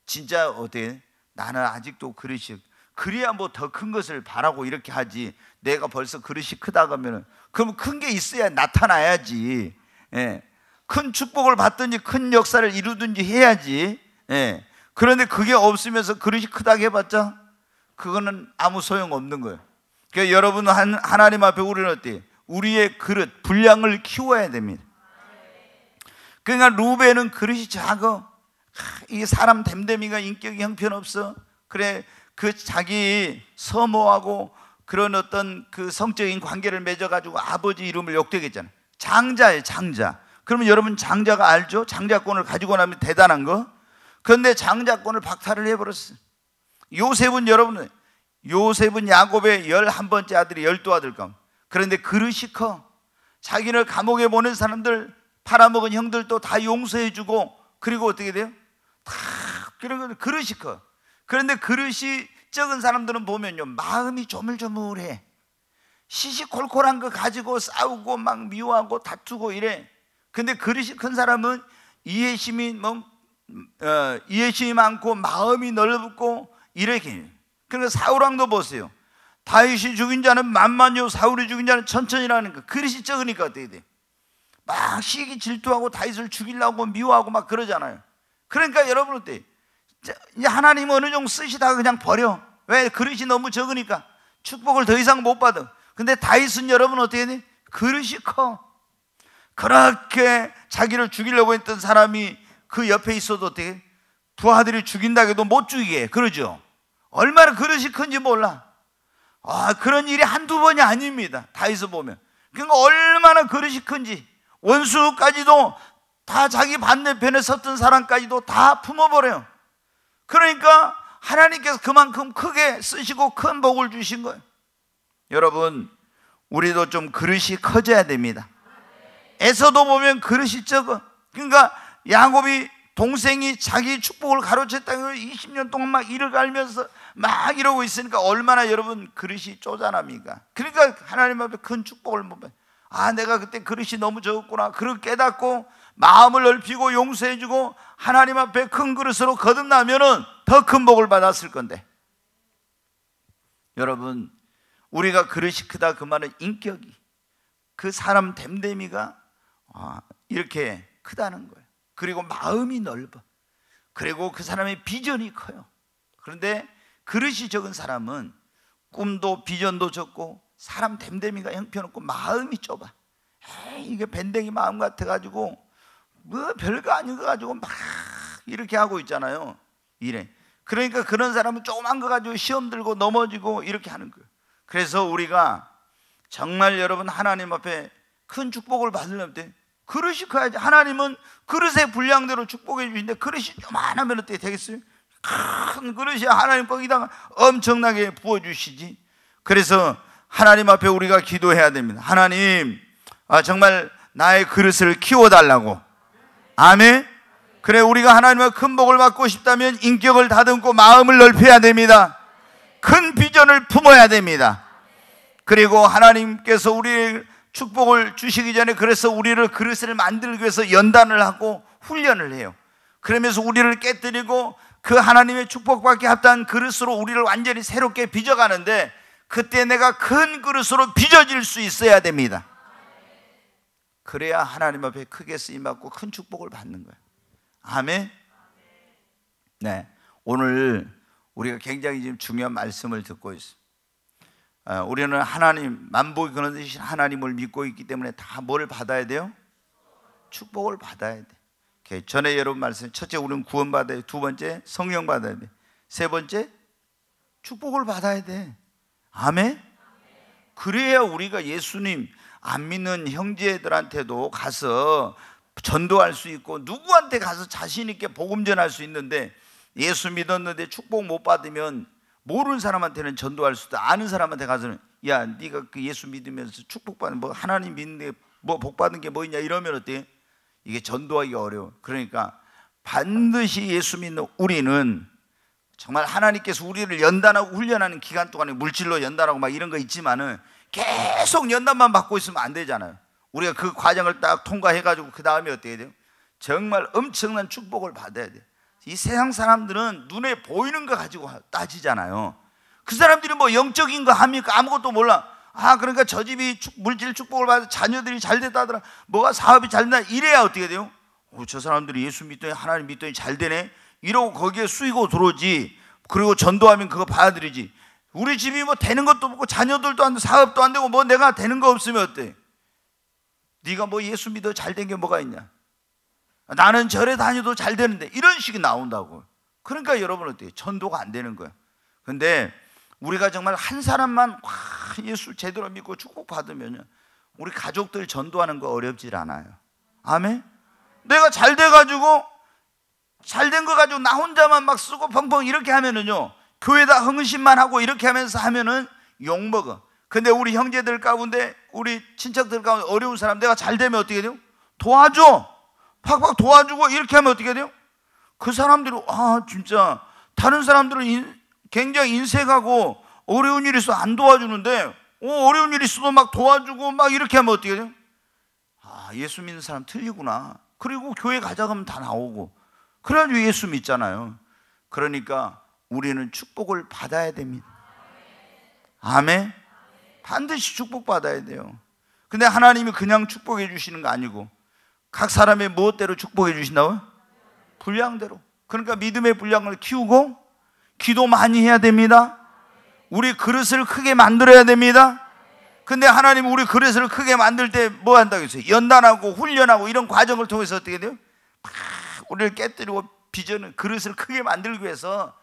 진짜 어때요? 나는 아직도 그릇이, 그래야 뭐 더 큰 것을 바라고 이렇게 하지, 내가 벌써 그릇이 크다 그러면, 그럼 큰 게 있어야 나타나야지. 예. 큰 축복을 받든지 큰 역사를 이루든지 해야지. 예. 그런데 그게 없으면서 그릇이 크다 해봤자 그거는 아무 소용없는 거예요. 그러니까 여러분, 하나님 앞에 우리는 어때요? 우리의 그릇, 분량을 키워야 됩니다. 그러니까 루벤은 그릇이 작아. 이게 사람 됨됨이가 인격이 형편없어. 그래, 그 자기 서모하고 그런 어떤 그 성적인 관계를 맺어가지고 아버지 이름을 욕되게 했잖아요. 장자예요, 장자. 그러면 여러분 장자가 알죠? 장자권을 가지고 나면 대단한 거. 그런데 장자권을 박탈을 해버렸어요. 요셉은, 여러분, 요셉은 야곱의 11번째 아들이 12아들 가운데, 그런데 그릇이 커. 자기를 감옥에 보낸 사람들, 팔아먹은 형들도 다 용서해주고, 그리고 어떻게 돼요? 다 그런 그릇이 커. 그런데 그릇이 적은 사람들은 보면요, 마음이 조물조물해. 시시콜콜한 거 가지고 싸우고 막 미워하고 다투고 이래. 근데 그릇이 큰 사람은 이해심이 많고 마음이 넓고 이렇게. 그러니까 사울왕도 보세요. 다윗이 죽인 자는 만만요, 사울이 죽인 자는 천천이라는 거. 그릇이 적으니까 어떻게 돼? 막 시기 질투하고 다윗을 죽이려고 미워하고 막 그러잖아요. 그러니까 여러분 어때? 하나님 어느 정도 쓰시다가 그냥 버려. 왜? 그릇이 너무 적으니까 축복을 더 이상 못 받아. 근데 다윗은 여러분 어떻게 돼? 그릇이 커. 그렇게 자기를 죽이려고 했던 사람이 그 옆에 있어도 어떻게? 부하들이 죽인다 해도 못 죽이게. 그러죠? 얼마나 그릇이 큰지 몰라. 그런 일이 한두 번이 아닙니다. 다윗을 보면. 그러니까 얼마나 그릇이 큰지. 원수까지도 다 자기 반대편에 섰던 사람까지도 다 품어버려요. 그러니까 하나님께서 그만큼 크게 쓰시고 큰 복을 주신 거예요. 여러분, 우리도 좀 그릇이 커져야 됩니다. 에서도 보면 그릇이 적어. 그러니까 야곱이 동생이 자기 축복을 가로챘다고 20년 동안 막 이를 갈면서 막 이러고 있으니까 얼마나 여러분 그릇이 쪼잔합니까? 그러니까 하나님 앞에 큰 축복을 못 봐요. 내가 그때 그릇이 너무 적었구나. 그걸 깨닫고 마음을 넓히고 용서해주고 하나님 앞에 큰 그릇으로 거듭나면은 더 큰 복을 받았을 건데. 여러분, 우리가 그릇이 크다 그 말은 인격이, 그 사람 됨됨이가 이렇게 크다는 거예요. 그리고 마음이 넓어. 그리고 그 사람의 비전이 커요. 그런데 그릇이 적은 사람은 꿈도 비전도 적고 사람 됨됨이가 형편없고 마음이 좁아. 이게 밴댕이 마음 같아가지고 뭐 별거 아닌 거 가지고 막 이렇게 하고 있잖아요. 이래. 그러니까 그런 사람은 조그만 거 가지고 시험 들고 넘어지고 이렇게 하는 거예요. 그래서 우리가 정말 여러분 하나님 앞에 큰 축복을 받으려면 그릇이 커야지. 하나님은 그릇의 분량대로 축복해 주시는데 그릇이 요만하면 어떻게 되겠어요? 큰 그릇이 하나님 거기다가 엄청나게 부어주시지. 그래서 하나님 앞에 우리가 기도해야 됩니다. 하나님, 정말 나의 그릇을 키워달라고. 아멘. 그래, 우리가 하나님의 큰 복을 받고 싶다면 인격을 다듬고 마음을 넓혀야 됩니다. 큰 비전을 품어야 됩니다. 그리고 하나님께서 우리의 축복을 주시기 전에 그래서 우리를 그릇을 만들기 위해서 연단을 하고 훈련을 해요. 그러면서 우리를 깨뜨리고 그 하나님의 축복받기 합당한 그릇으로 우리를 완전히 새롭게 빚어가는데, 그때 내가 큰 그릇으로 빚어질 수 있어야 됩니다. 그래야 하나님 앞에 크게 쓰임받고 큰 축복을 받는 거예요. 아멘. 네, 오늘 우리가 굉장히 지금 중요한 말씀을 듣고 있어요. 우리는 하나님, 만복이 거느리신 하나님을 믿고 있기 때문에 다 뭘 받아야 돼요? 축복을 받아야 돼. 전에 여러분 말씀, 첫째 우리는 구원받아야 돼. 두 번째 성령 받아야 돼. 세 번째 축복을 받아야 돼. 아멘. 그래야 우리가 예수님 안 믿는 형제들한테도 가서 전도할 수 있고 누구한테 가서 자신 있게 복음 전할 수 있는데, 예수 믿었는데 축복 못 받으면 모르는 사람한테는 전도할 수도, 아는 사람한테 가서는 야, 네가 그 예수 믿으면서 축복받는 뭐 하나님 믿는데 뭐 복 받는 게 뭐 있냐 이러면 어때? 이게 전도하기 어려워. 그러니까 반드시 예수 믿는 우리는 정말 하나님께서 우리를 연단하고 훈련하는 기간 동안에 물질로 연단하고 막 이런 거 있지만은 계속 연단만 받고 있으면 안 되잖아요. 우리가 그 과정을 딱 통과해가지고 그 다음에 어떻게 돼요? 정말 엄청난 축복을 받아야 돼요. 이 세상 사람들은 눈에 보이는 거 가지고 따지잖아요. 그 사람들이 뭐 영적인 거 합니까? 아무것도 몰라. 그러니까 저 집이 물질 축복을 받아서 자녀들이 잘 됐다더라, 뭐가 사업이 잘 된다, 이래야 어떻게 돼요? 저 사람들이 예수 믿더니 하나님 믿더니 잘 되네, 이러고 거기에 수익고 들어오지. 그리고 전도하면 그거 받아들이지. 우리 집이 뭐 되는 것도 없고 자녀들도 안 되고 사업도 안 되고 뭐 내가 되는 거 없으면 어때? 네가 뭐 예수 믿어 잘 된 게 뭐가 있냐? 나는 절에 다녀도 잘 되는데, 이런 식이 나온다고. 그러니까 여러분 어때요? 전도가 안 되는 거예요. 근데 우리가 정말 한 사람만 예수 제대로 믿고 축복받으면 우리 가족들 전도하는 거 어렵질 않아요. 아멘? 내가 잘 돼가지고 잘 된 거 가지고 나 혼자만 막 쓰고 펑펑 이렇게 하면은요, 교회다 흥신만 하고 이렇게 하면서 하면은 욕먹어. 근데 우리 형제들 가운데 우리 친척들 가운데 어려운 사람 내가 잘 되면 어떻게 돼요? 도와줘. 팍팍 도와주고 이렇게 하면 어떻게 돼요? 그 사람들이 진짜 다른 사람들은 굉장히 인색하고 어려운 일이 있어 안 도와주는데 어려운 일이 있어도 막 도와주고 막 이렇게 하면 어떻게 돼요? 예수 믿는 사람 틀리구나. 그리고 교회 가자 하면 다 나오고 그래가지고 예수 믿잖아요. 그러니까 우리는 축복을 받아야 됩니다. 아멘. 반드시 축복받아야 돼요. 근데 하나님이 그냥 축복해 주시는 거 아니고 각 사람의 무엇대로 축복해 주신다고요? 분량대로. 그러니까 믿음의 분량을 키우고 기도 많이 해야 됩니다. 우리 그릇을 크게 만들어야 됩니다. 근데 하나님 우리 그릇을 크게 만들 때 뭐 한다고 했어요? 연단하고 훈련하고 이런 과정을 통해서 어떻게 돼요? 막 우리를 깨뜨리고 비전을 그릇을 크게 만들기 위해서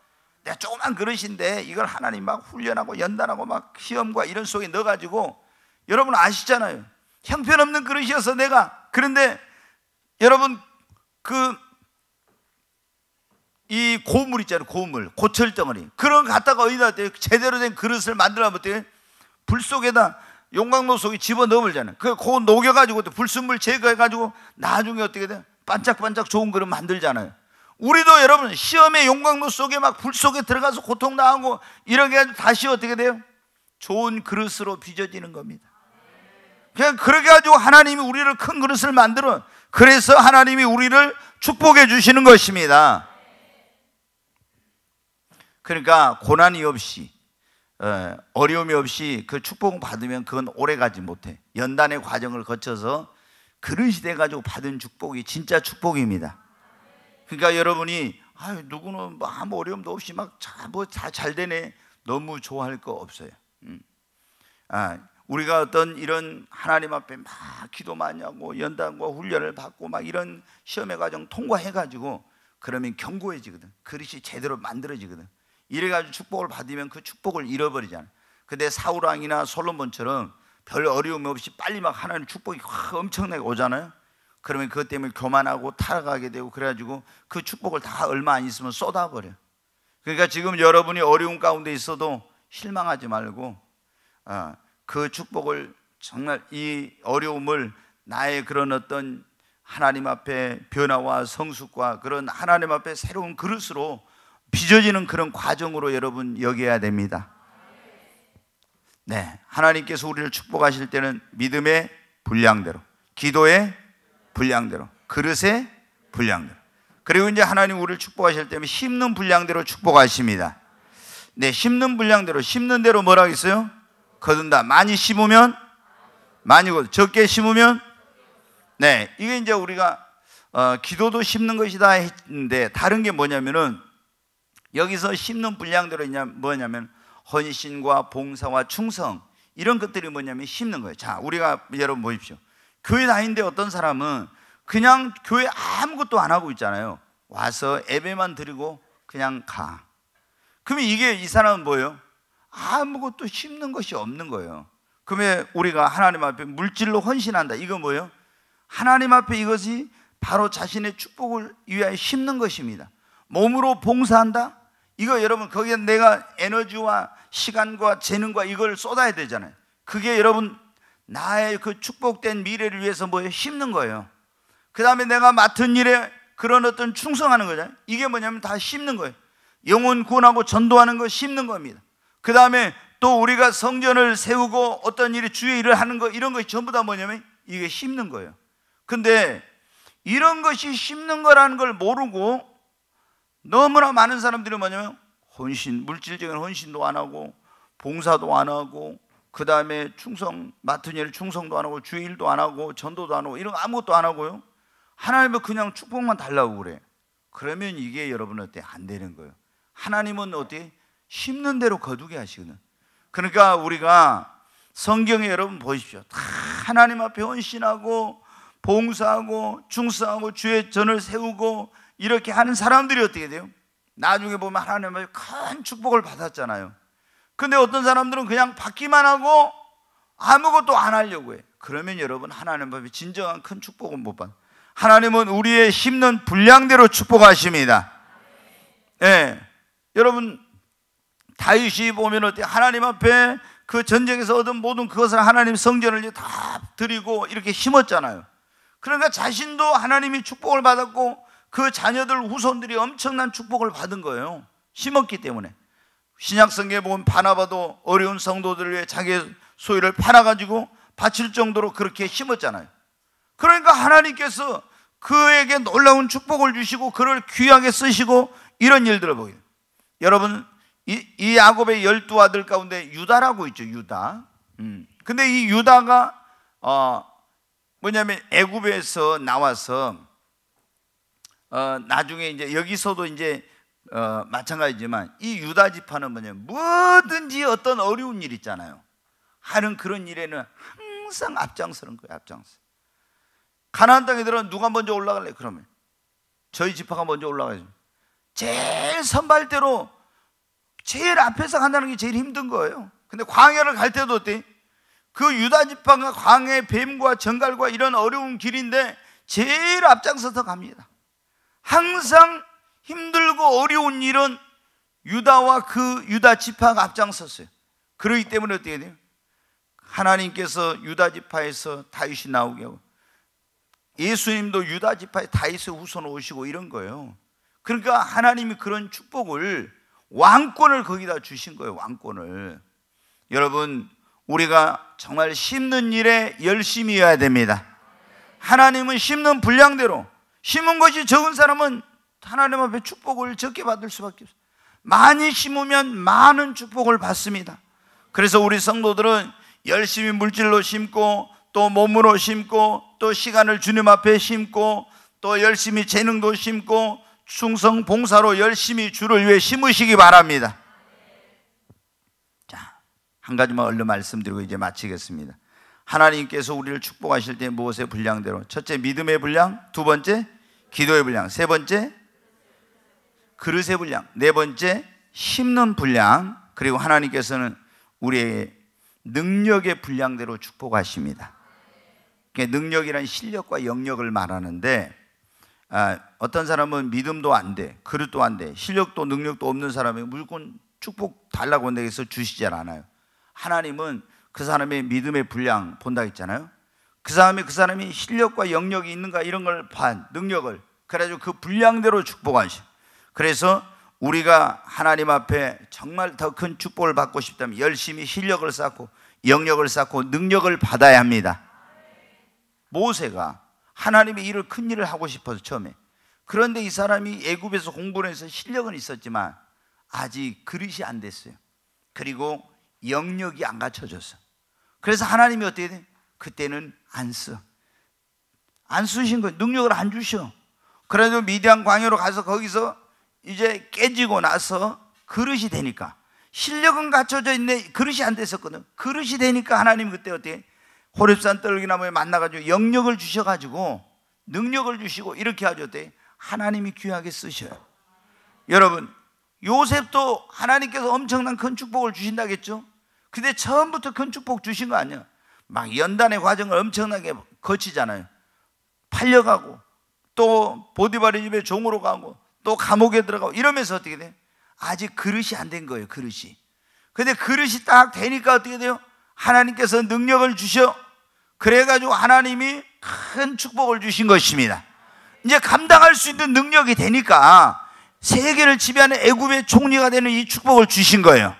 내가 조그만 그릇인데 이걸 하나님 막 훈련하고 연단하고 막 시험과 이런 속에 넣어가지고 여러분 아시잖아요. 형편없는 그릇이어서 내가 그런데 여러분 이 고물 있잖아요. 고물, 고철덩어리 그런 거 갖다가 어디다 제대로 된 그릇을 만들려면 어떻게 불 속에다 용광로 속에 집어넣으잖아요. 그거 녹여가지고 또 불순물 제거해가지고 나중에 어떻게 돼? 반짝반짝 좋은 그릇 만들잖아요. 우리도 여러분 시험의 용광로 속에 막 불 속에 들어가서 고통 당하고 이렇게 해가지고 다시 어떻게 돼요? 좋은 그릇으로 빚어지는 겁니다. 그냥 그렇게 가지고 하나님이 우리를 큰 그릇을 만들어 그래서 하나님이 우리를 축복해 주시는 것입니다. 그러니까 고난이 없이 어려움이 없이 그 축복 받으면 그건 오래가지 못해. 연단의 과정을 거쳐서 그릇이 돼가지고 받은 축복이 진짜 축복입니다. 그러니까 여러분이 누구는 뭐 아무 어려움도 없이 막 다 잘 되네 너무 좋아할 거 없어요. 우리가 어떤 이런 하나님 앞에 막 기도 많이 하고 연단과 훈련을 받고 막 이런 시험의 과정 통과해가지고 그러면 견고해지거든. 그릇이 제대로 만들어지거든. 이래가지고 축복을 받으면 그 축복을 잃어버리잖아. 근데 사울왕이나 솔로몬처럼 별 어려움 없이 빨리 막 하나님 축복이 엄청나게 오잖아요. 그러면 그것 때문에 교만하고 타락하게 되고 그래가지고 그 축복을 다 얼마 안 있으면 쏟아버려. 그러니까 지금 여러분이 어려움 가운데 있어도 실망하지 말고 그 축복을 정말 이 어려움을 나의 그런 어떤 하나님 앞에 변화와 성숙과 그런 하나님 앞에 새로운 그릇으로 빚어지는 그런 과정으로 여러분 여겨야 됩니다. 네, 하나님께서 우리를 축복하실 때는 믿음의 분량대로, 기도의 분량대로, 그릇의 분량대로, 그리고 이제 하나님 우리를 축복하실 때는 심는 분량대로 축복하십니다. 네, 심는 분량대로, 심는 대로 뭐라고 했어요? 거둔다. 많이 심으면 많이 거둔, 적게 심으면 네, 이게 이제 우리가 기도도 심는 것이다 했는데 다른 게 뭐냐면은 여기서 심는 분량대로 뭐냐면 헌신과 봉사와 충성 이런 것들이 뭐냐면 심는 거예요. 자, 우리가 여러분 보십시오. 교회 다니는데 어떤 사람은 그냥 교회 아무것도 안 하고 있잖아요. 와서 예배만 드리고 그냥 가. 그러면 이 사람은 뭐예요? 아무것도 심는 것이 없는 거예요. 그러면 우리가 하나님 앞에 물질로 헌신한다. 이건 뭐예요? 하나님 앞에 이것이 바로 자신의 축복을 위하여 심는 것입니다. 몸으로 봉사한다? 이거 여러분 거기에 내가 에너지와 시간과 재능과 이걸 쏟아야 되잖아요. 그게 여러분 나의 그 축복된 미래를 위해서 뭐예요? 심는 거예요. 그 다음에 내가 맡은 일에 그런 어떤 충성하는 거잖아요. 이게 뭐냐면 다 심는 거예요. 영혼 구원하고 전도하는 거 심는 겁니다. 그 다음에 또 우리가 성전을 세우고 어떤 일이 주의 일을 하는 거 이런 것이 전부 다 뭐냐면 이게 심는 거예요. 근데 이런 것이 심는 거라는 걸 모르고 너무나 많은 사람들이 뭐냐면 헌신, 물질적인 헌신도 안 하고 봉사도 안 하고 그 다음에 충성, 맡은 일 충성도 안 하고 주의 일도 안 하고 전도도 안 하고 이런 거 아무것도 안 하고요. 하나님은 그냥 축복만 달라고 그래. 그러면 이게 여러분 어때? 안 되는 거예요. 하나님은 어때? 심는 대로 거두게 하시거든. 그러니까 우리가 성경에 여러분 보십시오. 다 하나님 앞에 헌신하고 봉사하고 충성하고 주의 전을 세우고 이렇게 하는 사람들이 어떻게 돼요? 나중에 보면 하나님의 큰 축복을 받았잖아요. 근데 어떤 사람들은 그냥 받기만 하고 아무것도 안 하려고 해. 그러면 여러분 하나님 앞에 진정한 큰 축복은 못 받아요. 하나님은 우리의 심는 분량대로 축복하십니다. 예, 여러분 다윗이 보면 어때? 하나님 앞에 그 전쟁에서 얻은 모든 그것을 하나님 성전을 이제 다 드리고 이렇게 심었잖아요. 그러니까 자신도 하나님이 축복을 받았고 그 자녀들 후손들이 엄청난 축복을 받은 거예요. 심었기 때문에. 신약성경에 보면 바나바도 어려운 성도들을 위해 자기의 소유를 팔아가지고 바칠 정도로 그렇게 심었잖아요. 그러니까 하나님께서 그에게 놀라운 축복을 주시고 그를 귀하게 쓰시고 이런 일들을 보게 돼요. 여러분, 이 야곱의 12아들 가운데 유다라고 있죠. 유다. 근데 이 유다가 뭐냐면 애굽에서 나와서 나중에 이제 여기서도 이제 마찬가지지만 이 유다 지파는 뭐냐면 뭐든지 어떤 어려운 일 있잖아요. 하는 그런 일에는 항상 앞장서는 거예요. 앞장서. 가나안 땅에 들어가면 누가 먼저 올라갈래? 그러면 저희 지파가 먼저 올라가죠. 제일 선발대로 제일 앞에서 간다는 게 제일 힘든 거예요. 근데 광야를 갈 때도 어때? 그 유다 지파가 광야의 뱀과 정갈과 이런 어려운 길인데 제일 앞장서서 갑니다. 항상 힘들고 어려운 일은 유다와 그 유다 지파가 앞장섰어요. 그렇기 때문에 어떻게 돼요? 하나님께서 유다 지파에서 다윗이 나오게 하고 예수님도 유다 지파의 다윗의 후손으로 오시고 이런 거예요. 그러니까 하나님이 그런 축복을 왕권을 거기다 주신 거예요. 왕권을. 여러분, 우리가 정말 심는 일에 열심히 해야 됩니다. 하나님은 심는 분량대로, 심은 것이 적은 사람은 하나님 앞에 축복을 적게 받을 수밖에 없어요. 많이 심으면 많은 축복을 받습니다. 그래서 우리 성도들은 열심히 물질로 심고 또 몸으로 심고 또 시간을 주님 앞에 심고 또 열심히 재능도 심고 충성 봉사로 열심히 주를 위해 심으시기 바랍니다. 자, 한 가지만 얼른 말씀드리고 이제 마치겠습니다. 하나님께서 우리를 축복하실 때 무엇의 분량대로? 첫째, 믿음의 분량. 두 번째, 기도의 분량. 세 번째, 그릇의 분량. 네 번째, 심는 분량. 그리고 하나님께서는 우리의 능력의 분량대로 축복하십니다. 능력이란 실력과 영역을 말하는데 어떤 사람은 믿음도 안 돼, 그릇도 안 돼, 실력도 능력도 없는 사람이 무조건 축복 달라고 한다고 주시지 않아요. 하나님은 그 사람의 믿음의 분량 본다 했잖아요. 그 사람이 실력과 영역이 있는가 이런 걸 봐, 능력을. 그래가지고 그 분량대로 축복하셔. 그래서 우리가 하나님 앞에 정말 더 큰 축복을 받고 싶다면 열심히 실력을 쌓고 영역을 쌓고 능력을 받아야 합니다. 모세가 하나님의 일을 큰 일을 하고 싶어서 처음에, 그런데 이 사람이 애굽에서 공부를 해서 실력은 있었지만 아직 그릇이 안 됐어요. 그리고 영역이 안 갖춰졌어. 그래서 하나님이 어떻게 돼? 그때는 안 쓰신 거예요. 능력을 안 주셔. 그래도 미디안 광야로 가서 거기서 이제 깨지고 나서 그릇이 되니까, 실력은 갖춰져 있는데 그릇이 안 됐었거든. 그릇이 되니까 하나님 그때 어떻게 호렙산 떨기나무에 만나가지고 영역을 주셔가지고 능력을 주시고 이렇게 하죠. 하나님이 귀하게 쓰셔요. 여러분, 요셉도 하나님께서 엄청난 큰 축복을 주신다겠죠. 근데 처음부터 큰 축복 주신 거 아니야. 막 연단의 과정을 엄청나게 거치잖아요. 팔려가고 또 보디바리 집에 종으로 가고 또 감옥에 들어가고 이러면서 어떻게 돼? 아직 그릇이 안 된 거예요. 그릇이. 근데 그릇이 딱 되니까 어떻게 돼요? 하나님께서 능력을 주셔. 그래가지고 하나님이 큰 축복을 주신 것입니다. 이제 감당할 수 있는 능력이 되니까 세계를 지배하는 애굽의 총리가 되는 이 축복을 주신 거예요.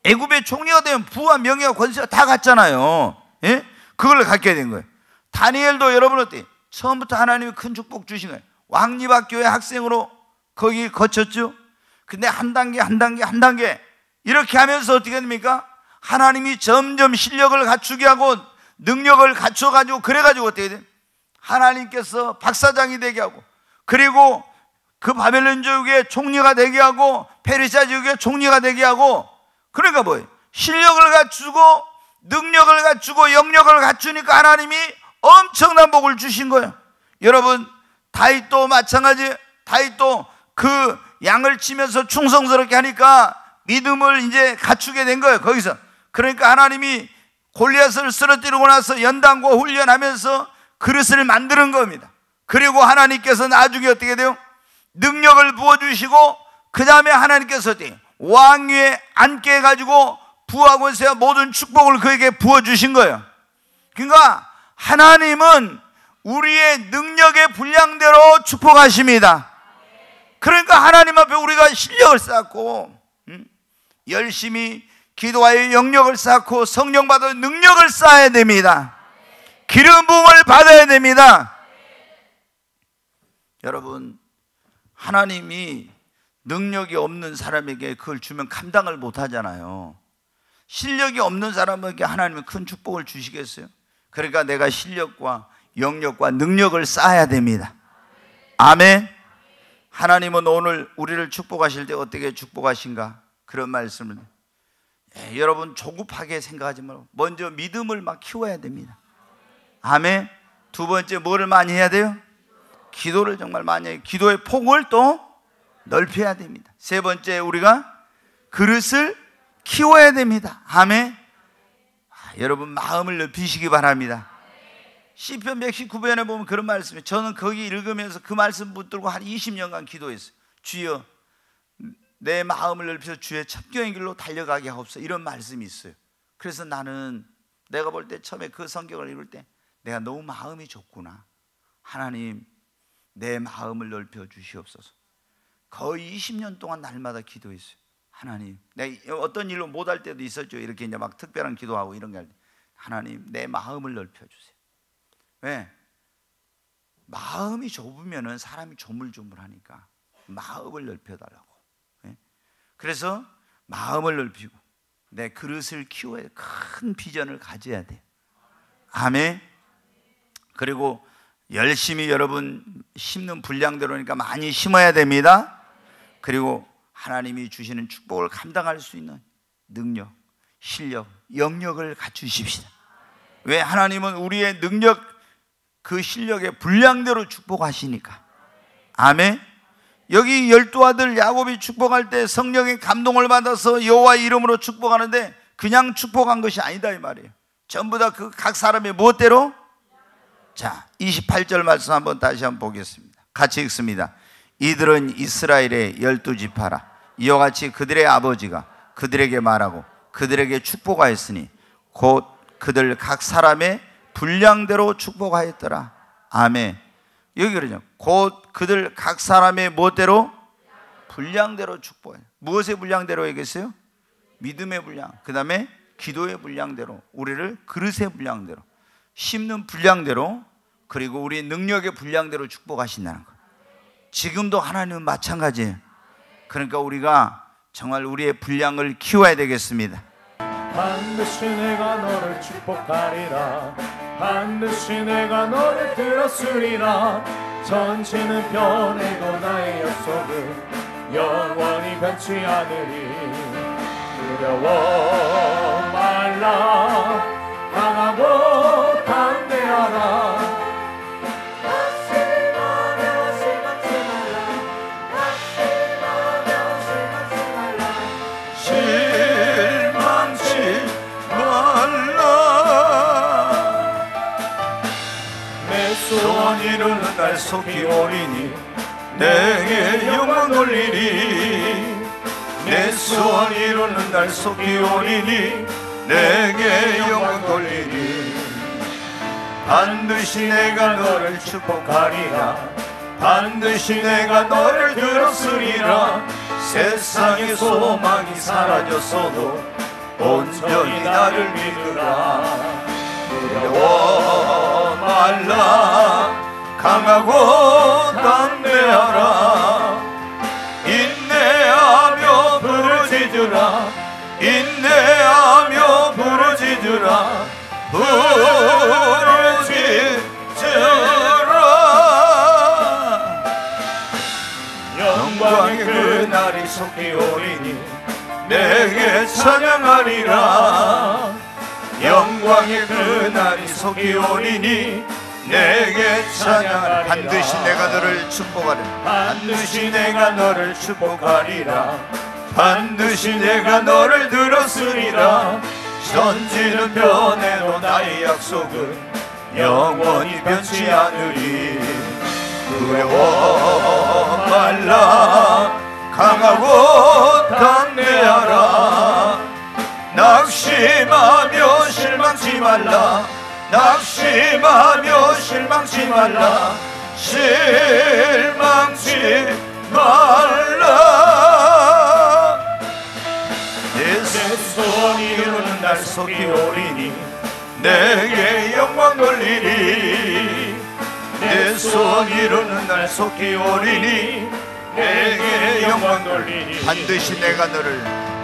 애굽의 총리가 되면 부와 명예와 권세가 다 갔잖아요. 예? 그걸 갖게 된 거예요. 다니엘도 여러분 어때요? 처음부터 하나님이 큰 축복 주신 거예요. 왕립학교의 학생으로 거기 거쳤죠. 근데 한 단계 이렇게 하면서 어떻게 됩니까? 하나님이 점점 실력을 갖추게 하고 능력을 갖춰가지고 그래가지고 어떻게 돼? 하나님께서 박사장이 되게 하고, 그리고 그 바벨론 제국의 총리가 되게 하고 페르시아 제국의 총리가 되게 하고. 그러니까 뭐예요? 실력을 갖추고 능력을 갖추고 영역을 갖추니까 하나님이 엄청난 복을 주신 거예요. 여러분, 다윗도 마찬가지. 다윗도 그 양을 치면서 충성스럽게 하니까 믿음을 이제 갖추게 된 거예요. 거기서. 그러니까 하나님이 골리앗을 쓰러뜨리고 나서 연단과 훈련하면서 그릇을 만드는 겁니다. 그리고 하나님께서 나중에 어떻게 돼요? 능력을 부어주시고 그 다음에 하나님께서 어떻게 왕위에 앉게 해가지고 부하고 있어야 모든 축복을 그에게 부어주신 거예요. 그러니까 하나님은 우리의 능력의 분량대로 축복하십니다. 그러니까 하나님 앞에 우리가 실력을 쌓고 열심히 기도하여 영역을 쌓고 성령 받아 능력을 쌓아야 됩니다. 기름 부음을 받아야 됩니다. 여러분, 하나님이 능력이 없는 사람에게 그걸 주면 감당을 못 하잖아요. 실력이 없는 사람에게 하나님은 큰 축복을 주시겠어요? 그러니까 내가 실력과 영역과 능력을 쌓아야 됩니다. 아멘. 하나님은 오늘 우리를 축복하실 때 어떻게 축복하신가? 그런 말씀을 여러분 조급하게 생각하지 말고 먼저 믿음을 막 키워야 됩니다. 아멘. 두 번째 뭐를 많이 해야 돼요? 기도를 정말 많이 해요. 기도의 폭을 또 넓혀야 됩니다. 세 번째, 우리가 그릇을 키워야 됩니다. 아멘. 여러분 마음을 넓히시기 바랍니다. 시편 119편에 보면 그런 말씀이에요. 저는 거기 읽으면서 그 말씀 붙들고 한 20년간 기도했어요. 주여 내 마음을 넓혀서 주의 첩경의 길로 달려가게 하옵소서. 이런 말씀이 있어요. 그래서 나는 내가 볼 때 처음에 그 성경을 읽을 때 내가 너무 마음이 좁구나. 하나님 내 마음을 넓혀 주시옵소서. 거의 20년 동안 날마다 기도했어요. 하나님, 내가 어떤 일로 못할 때도 있었죠. 이렇게 이제 막 특별한 기도하고 이런 게 할 때 하나님 내 마음을 넓혀 주세요. 왜? 마음이 좁으면은 사람이 조물조물하니까 마음을 넓혀달라고. 그래서 마음을 넓히고 내 그릇을 키워야 돼. 큰 비전을 가져야 돼. 아멘. 그리고 열심히 여러분 심는 분량대로니까 많이 심어야 됩니다. 그리고 하나님이 주시는 축복을 감당할 수 있는 능력, 실력, 영역을 갖추십시다. 왜? 하나님은 우리의 능력, 그 실력의 분량대로 축복하시니까. 아멘. 여기 12아들 야곱이 축복할 때 성령의 감동을 받아서 여호와 이름으로 축복하는데 그냥 축복한 것이 아니다 이 말이에요. 전부 다 그 각 사람의 무엇대로? 자, 28절 말씀 한번 다시 한번 보겠습니다. 같이 읽습니다. 이들은 이스라엘의 12지파라. 이와 같이 그들의 아버지가 그들에게 말하고 그들에게 축복하였으니 곧 그들 각 사람의 분량대로 축복하였더라. 아멘. 여기 그러죠. 곧 그들 각 사람의 무엇대로? 분량대로 축복해. 무엇의 분량대로 얘기했어요? 믿음의 분량. 그 다음에 기도의 분량대로, 우리를 그릇의 분량대로, 심는 분량대로, 그리고 우리 능력의 분량대로 축복하신다는 거예요. 지금도 하나님은 마찬가지예요. 그러니까 우리가 정말 우리의 분량을 키워야 되겠습니다. 반드시 내가 너를 축복하리라. 반드시 내가 너를 들었으리라. 전체는 변해도 나의 약속은 영원히 변치 않으리. 두려워 말라. 강하고 담대하라. 소원 이루는 날 속히 오리니 내게 영광 돌리리. 내 소원 이루는 날 속히 오리니 내게 영광 돌리리. 반드시 내가 너를 축복하리라. 반드시 내가 너를 들었으리라. 세상의 소망이 사라졌어도 온전히 나를 믿으라. 두려워 말라. 강하고 담대하라. 인내하며 부르짖으라. 인내하며 부르짖으라. 부르짖으라. 영광의 그날이 속히 오리니 내게 찬양하리라. 영광의 그날이 속히 오리니 내게 찬양하리라. 반드시 내가 너를 축복하리라. 반드시 내가 너를 축복하리라. 반드시 내가 너를 들었으리라. 전지는 변해도 나의 약속은 영원히 변치 않으리. 두려워 말라. 강하고 담대하라. 낙심하며 실망치 말라. 낙심하며 실망치 말라. 실망치 말라. 내 소원이 이루는 날 속이 오리니 내게 영광 돌리리. 내 소원 이루는 날 속이 오리니 내게 영광 돌리니.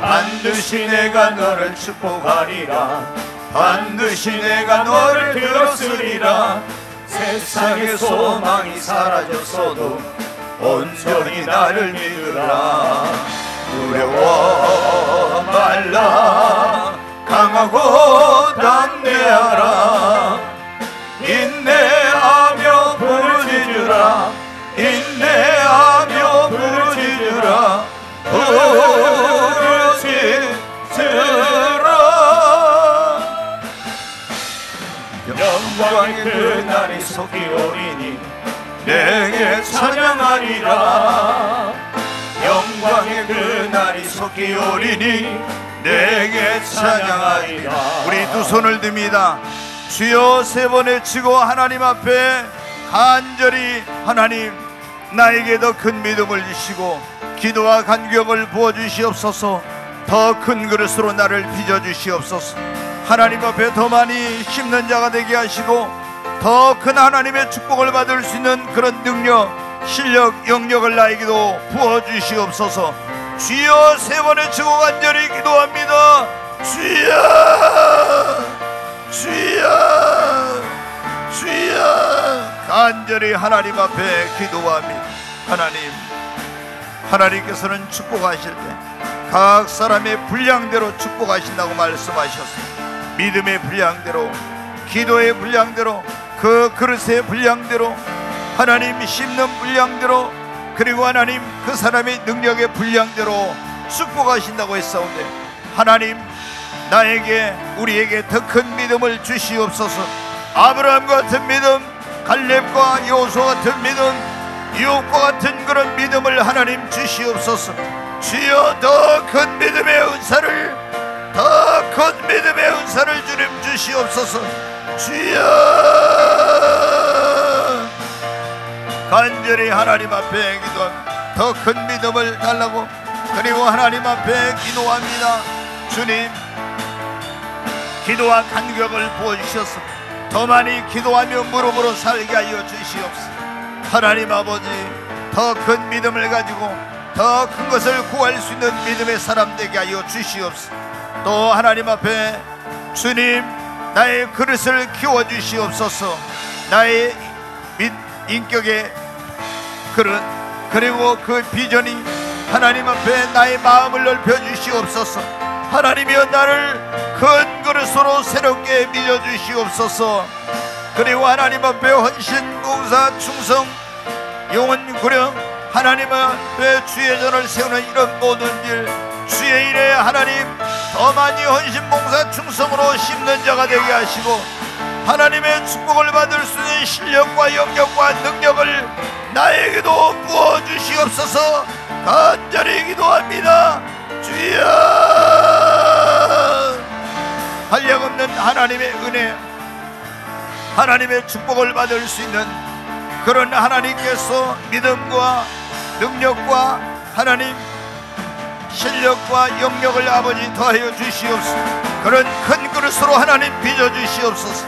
반드시 내가 너를 축복하리라. 반드시 내가 너를 들었으리라. 세상의 소망이 사라졌어도 온전히 나를 믿으라. 두려워 말라. 강하고 담대하라. 인내하며 부르짖으라. 인내하며 부르짖으라. 부르짖으라. 영광의 그날이 속히 오리니 내게 찬양하리라. 영광의 그날이 속히 오리니 내게 찬양하리라. 우리 두 손을 듭니다. 주여 세 번 외치고 하나님 앞에 간절히 하나님 나에게 더 큰 믿음을 주시고 기도와 간격을 부어주시옵소서. 더 큰 그릇으로 나를 빚어주시옵소서. 하나님 앞에 더 많이 심는 자가 되게 하시고 더 큰 하나님의 축복을 받을 수 있는 그런 능력, 실력, 영역을 나에게도 부어주시옵소서. 주여 세 번 외치고 간절히 기도합니다. 주여 주여 주여. 간절히 하나님 앞에 기도합니다. 하나님께서는 축복하실 때 각 사람의 분량대로 축복하신다고 말씀하셨습니다. 믿음의 분량대로, 기도의 분량대로, 그 그릇의 분량대로, 하나님 심는 분량대로, 그리고 하나님 그 사람의 능력의 분량대로 축복하신다고 했사온데 하나님 나에게 우리에게 더 큰 믿음을 주시옵소서. 아브라함과 같은 믿음, 갈렙과 여호수아 같은 믿음, 유혹과 같은 그런 믿음을 하나님 주시옵소서. 주여 더 큰 믿음의 은사를, 더 큰 믿음의 은사를 주님 주시옵소서. 주여 간절히 하나님 앞에 기도합니다. 더 큰 믿음을 달라고. 그리고 하나님 앞에 기도합니다. 주님 기도와 간격을 부어주셔서 더 많이 기도하며 무릎으로 살게 하여 주시옵소서. 하나님 아버지 더 큰 믿음을 가지고 더 큰 것을 구할 수 있는 믿음의 사람 되게 하여 주시옵소서. 또 하나님 앞에 주님 나의 그릇을 키워주시옵소서. 나의 인격의 그릇, 그리고 그 비전이 하나님 앞에 나의 마음을 넓혀주시옵소서. 하나님이여 나를 큰 그릇으로 새롭게 빚어주시옵소서. 그리고 하나님 앞에 헌신, 봉사, 충성, 영혼 구령, 하나님 앞에 주의 전을 세우는 이런 모든 일, 주의 일에 하나님 더 많이 헌신, 봉사, 충성으로 심는 자가 되게 하시고 하나님의 축복을 받을 수 있는 실력과 영역과 능력을 나에게도 부어주시옵소서. 간절히 기도합니다. 주여 한량없는 하나님의 은혜, 하나님의 축복을 받을 수 있는 그런 하나님께서 믿음과 능력과 하나님 실력과 영역을 아버지 더하여 주시옵소서. 그런 큰 그릇으로 하나님 빚어주시옵소서.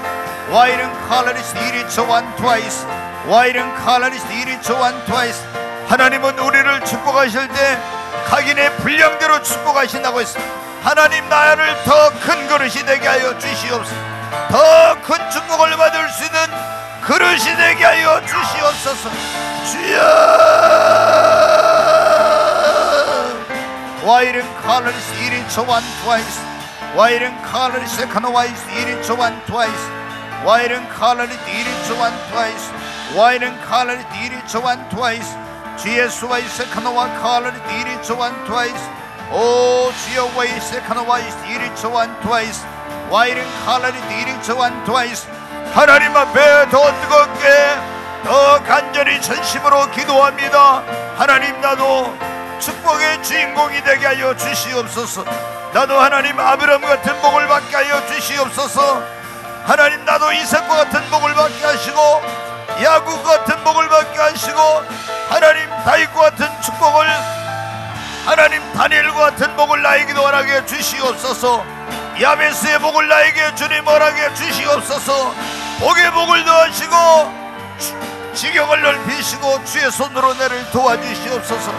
와이른 칼라리스 이리처 완 트와이스, 와이른 칼라리스 이리처 완 트와이스. 하나님은 우리를 축복하실 때 각인의 분량대로 축복하신다고 했습니다. 하나님 나를 더 큰 그릇이 되게 하여 주시옵소서. 더 큰 축복을 받을 수 있는 그릇이 되게 하여 주시옵소서. 주여 와이른 칼라리스 이리처 완 트와이스, 와이른 칼라리스 세카노와이스 이리처 완 트와이스, 와이른 칼라리스 이리처 완 트와이스, 와이른 칼라리스 이리처 완 트와이스. 주 예수와의 세카노와 칼라리스 이리처 완 트와이스. 오 주여 와의 세카노와이스 이리처 완 트와이스, 와이른 칼라리스 이리처 완 트와이스. 하나님 앞에 더 뜨겁게 더 간절히 전심으로 기도합니다. 하나님 나도 축복의 주인공이 되게 하여 주시옵소서. 나도 하나님 아브라함 같은 복을 받게 하여 주시옵소서. 하나님 나도 이삭과 같은 복을 받게 하시고 야곱 같은 복을 받게 하시고 하나님 다윗과 같은 축복을, 하나님 다니엘과 같은 복을 나에게도 허락해 주시옵소서. 야베스의 복을 나에게 주님 허락해 주시옵소서. 복의 복을 더하시고 지경을 넓히시고 주의 손으로 나를 도와주시옵소서.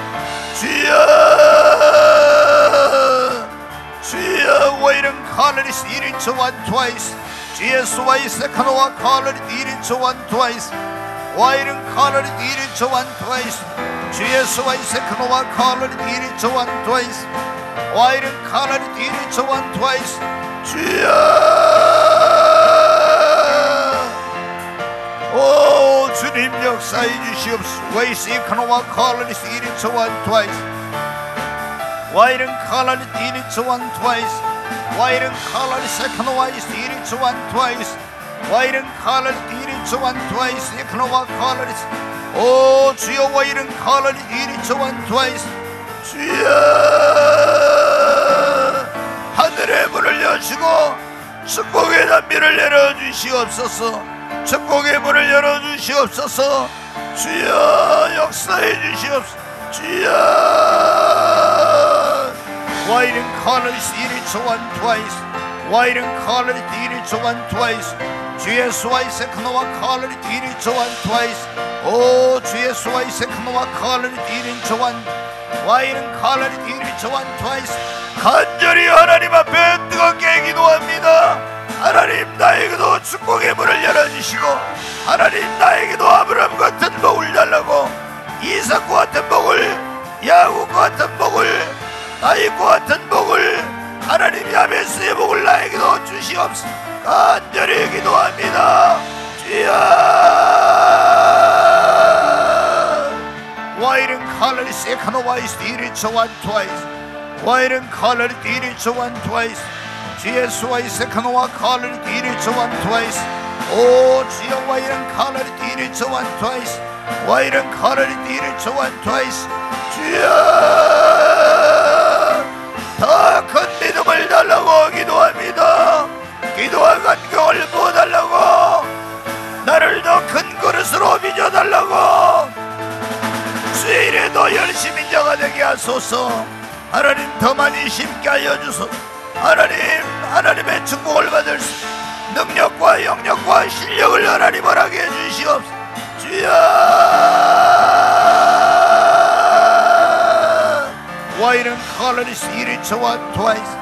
주여 와이른 칼리스 1인처 1 twice. 주예수 와이 세카노와 칼리스 1인처 1 twice. 와이른 칼리스 1인처 1 twice. 주예수 와이 세카노와 칼리스 1인처 1 twice. 와이른 칼리스 1인처 1 twice. 주여 오 주님 역사해 주시옵소서. 와이 세카노와 칼리스 1인처 1 twice. 와이른 칼리스 1인처 1 twice. 와이른 칼리스 세카노와 1인처 1 twice. 와이른 칼리스 1인처 1 twice. 세카노와 칼리스 오 주여 와이른 칼리스 1인처 1 twice. 주여 하늘의 문을 여시고 축복의 단비를 열어주시옵소서. 축복의 문을 열어주시옵소서. 주여 역사해 주시옵소서. 주여 와이른 칼리스 1인처 1 twice. 와이른 칼리스 1인처 1 twice. 주의 수와이 세카노와 칼리스 1인처 1 twice. 오 주의 수와이 세카노와 칼리스 1인처 1. 와이른 칼리스 1인처 1 twice. 간절히 하나님 앞에 뜨겁게 기도합니다. 하나님 나에게도 축복의 문을 열어주시고 하나님 나에게도 아브라함 같은 복을 달라고 이삭과 같은 복을, 야곱과 같은 복을, 다윗과 같은 복을, 하나님 야베스의 복을 나에게도 주시옵소서. 간절히 기도합니다. 주여 와이른 칼리스 세카노와이스 1인처 1 twice. 와이른 칼리스 1인처 1 twice. 주의 수와이 세카노와 칼리스 1인처 1 twice. 오 주여 와이른 칼리스 1인처 1 twice. 와이른 칼리스 1인처 1 twice. 주여 더 큰 믿음을 달라고 기도합니다. 기도와 간격을 부어달라고, 나를 더 큰 그릇으로 빚어달라고, 수요일에 더 열심히 자가 되게 하소서. 하나님 더 많이 심게 하여 주소서. 하나님의 축복을 받을 수 능력과 영역과 실력을 하나님 허락해 주시옵소서. 주여 와이른 칼리스 1인처 1 twice.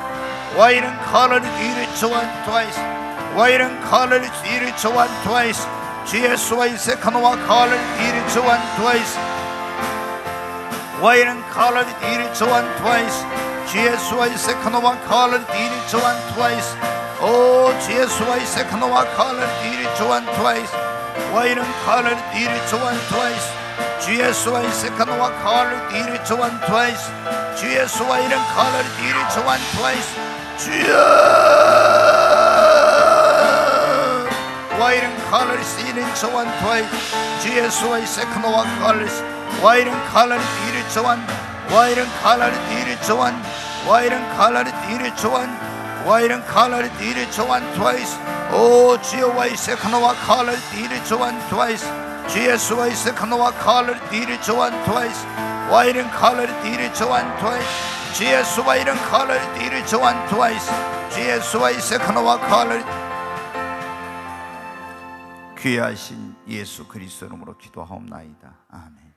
와이른 칼리스 1인처 1 twice. 와이른 칼리스 1인처 1 twice. 주의 수와이 세카노와 칼리스 1인처 1 twice. 와이른 칼리스 1인처 1 twice. 주의 수와이 세카노와 칼리스 1인처 1 twice. 오 주의 수와이 세카노와 칼리스 1인처 1 twice. 와이른 칼리스 1인처 1 twice. 주의 수와이 세카노와 칼리스 1인처 1 twice. 주의 수와이른 칼리스 1인처 1 twice. 주여 와이른 칼리스 1인처 1 twice. 주의 수와이 세카노와 칼리스 와이른 칼리스 1인처 1. 와이른 칼리스 1인처 1. 와이른 칼리스 1인처 1. 와이른 칼리스 1인처 1 twice. 오 주여 와이 세카노와 칼리스 1인처 1 twice. 주의 수와이 세카노와 칼리스 1인처 1 twice. 와이른 칼리스 1인처 1 twice. 주의 수와이른 칼리스 1인처 1 twice. 주의 수와이 세카노와 칼리스. 귀하신 예수 그리스도 이름으로 기도하옵나이다. 아멘.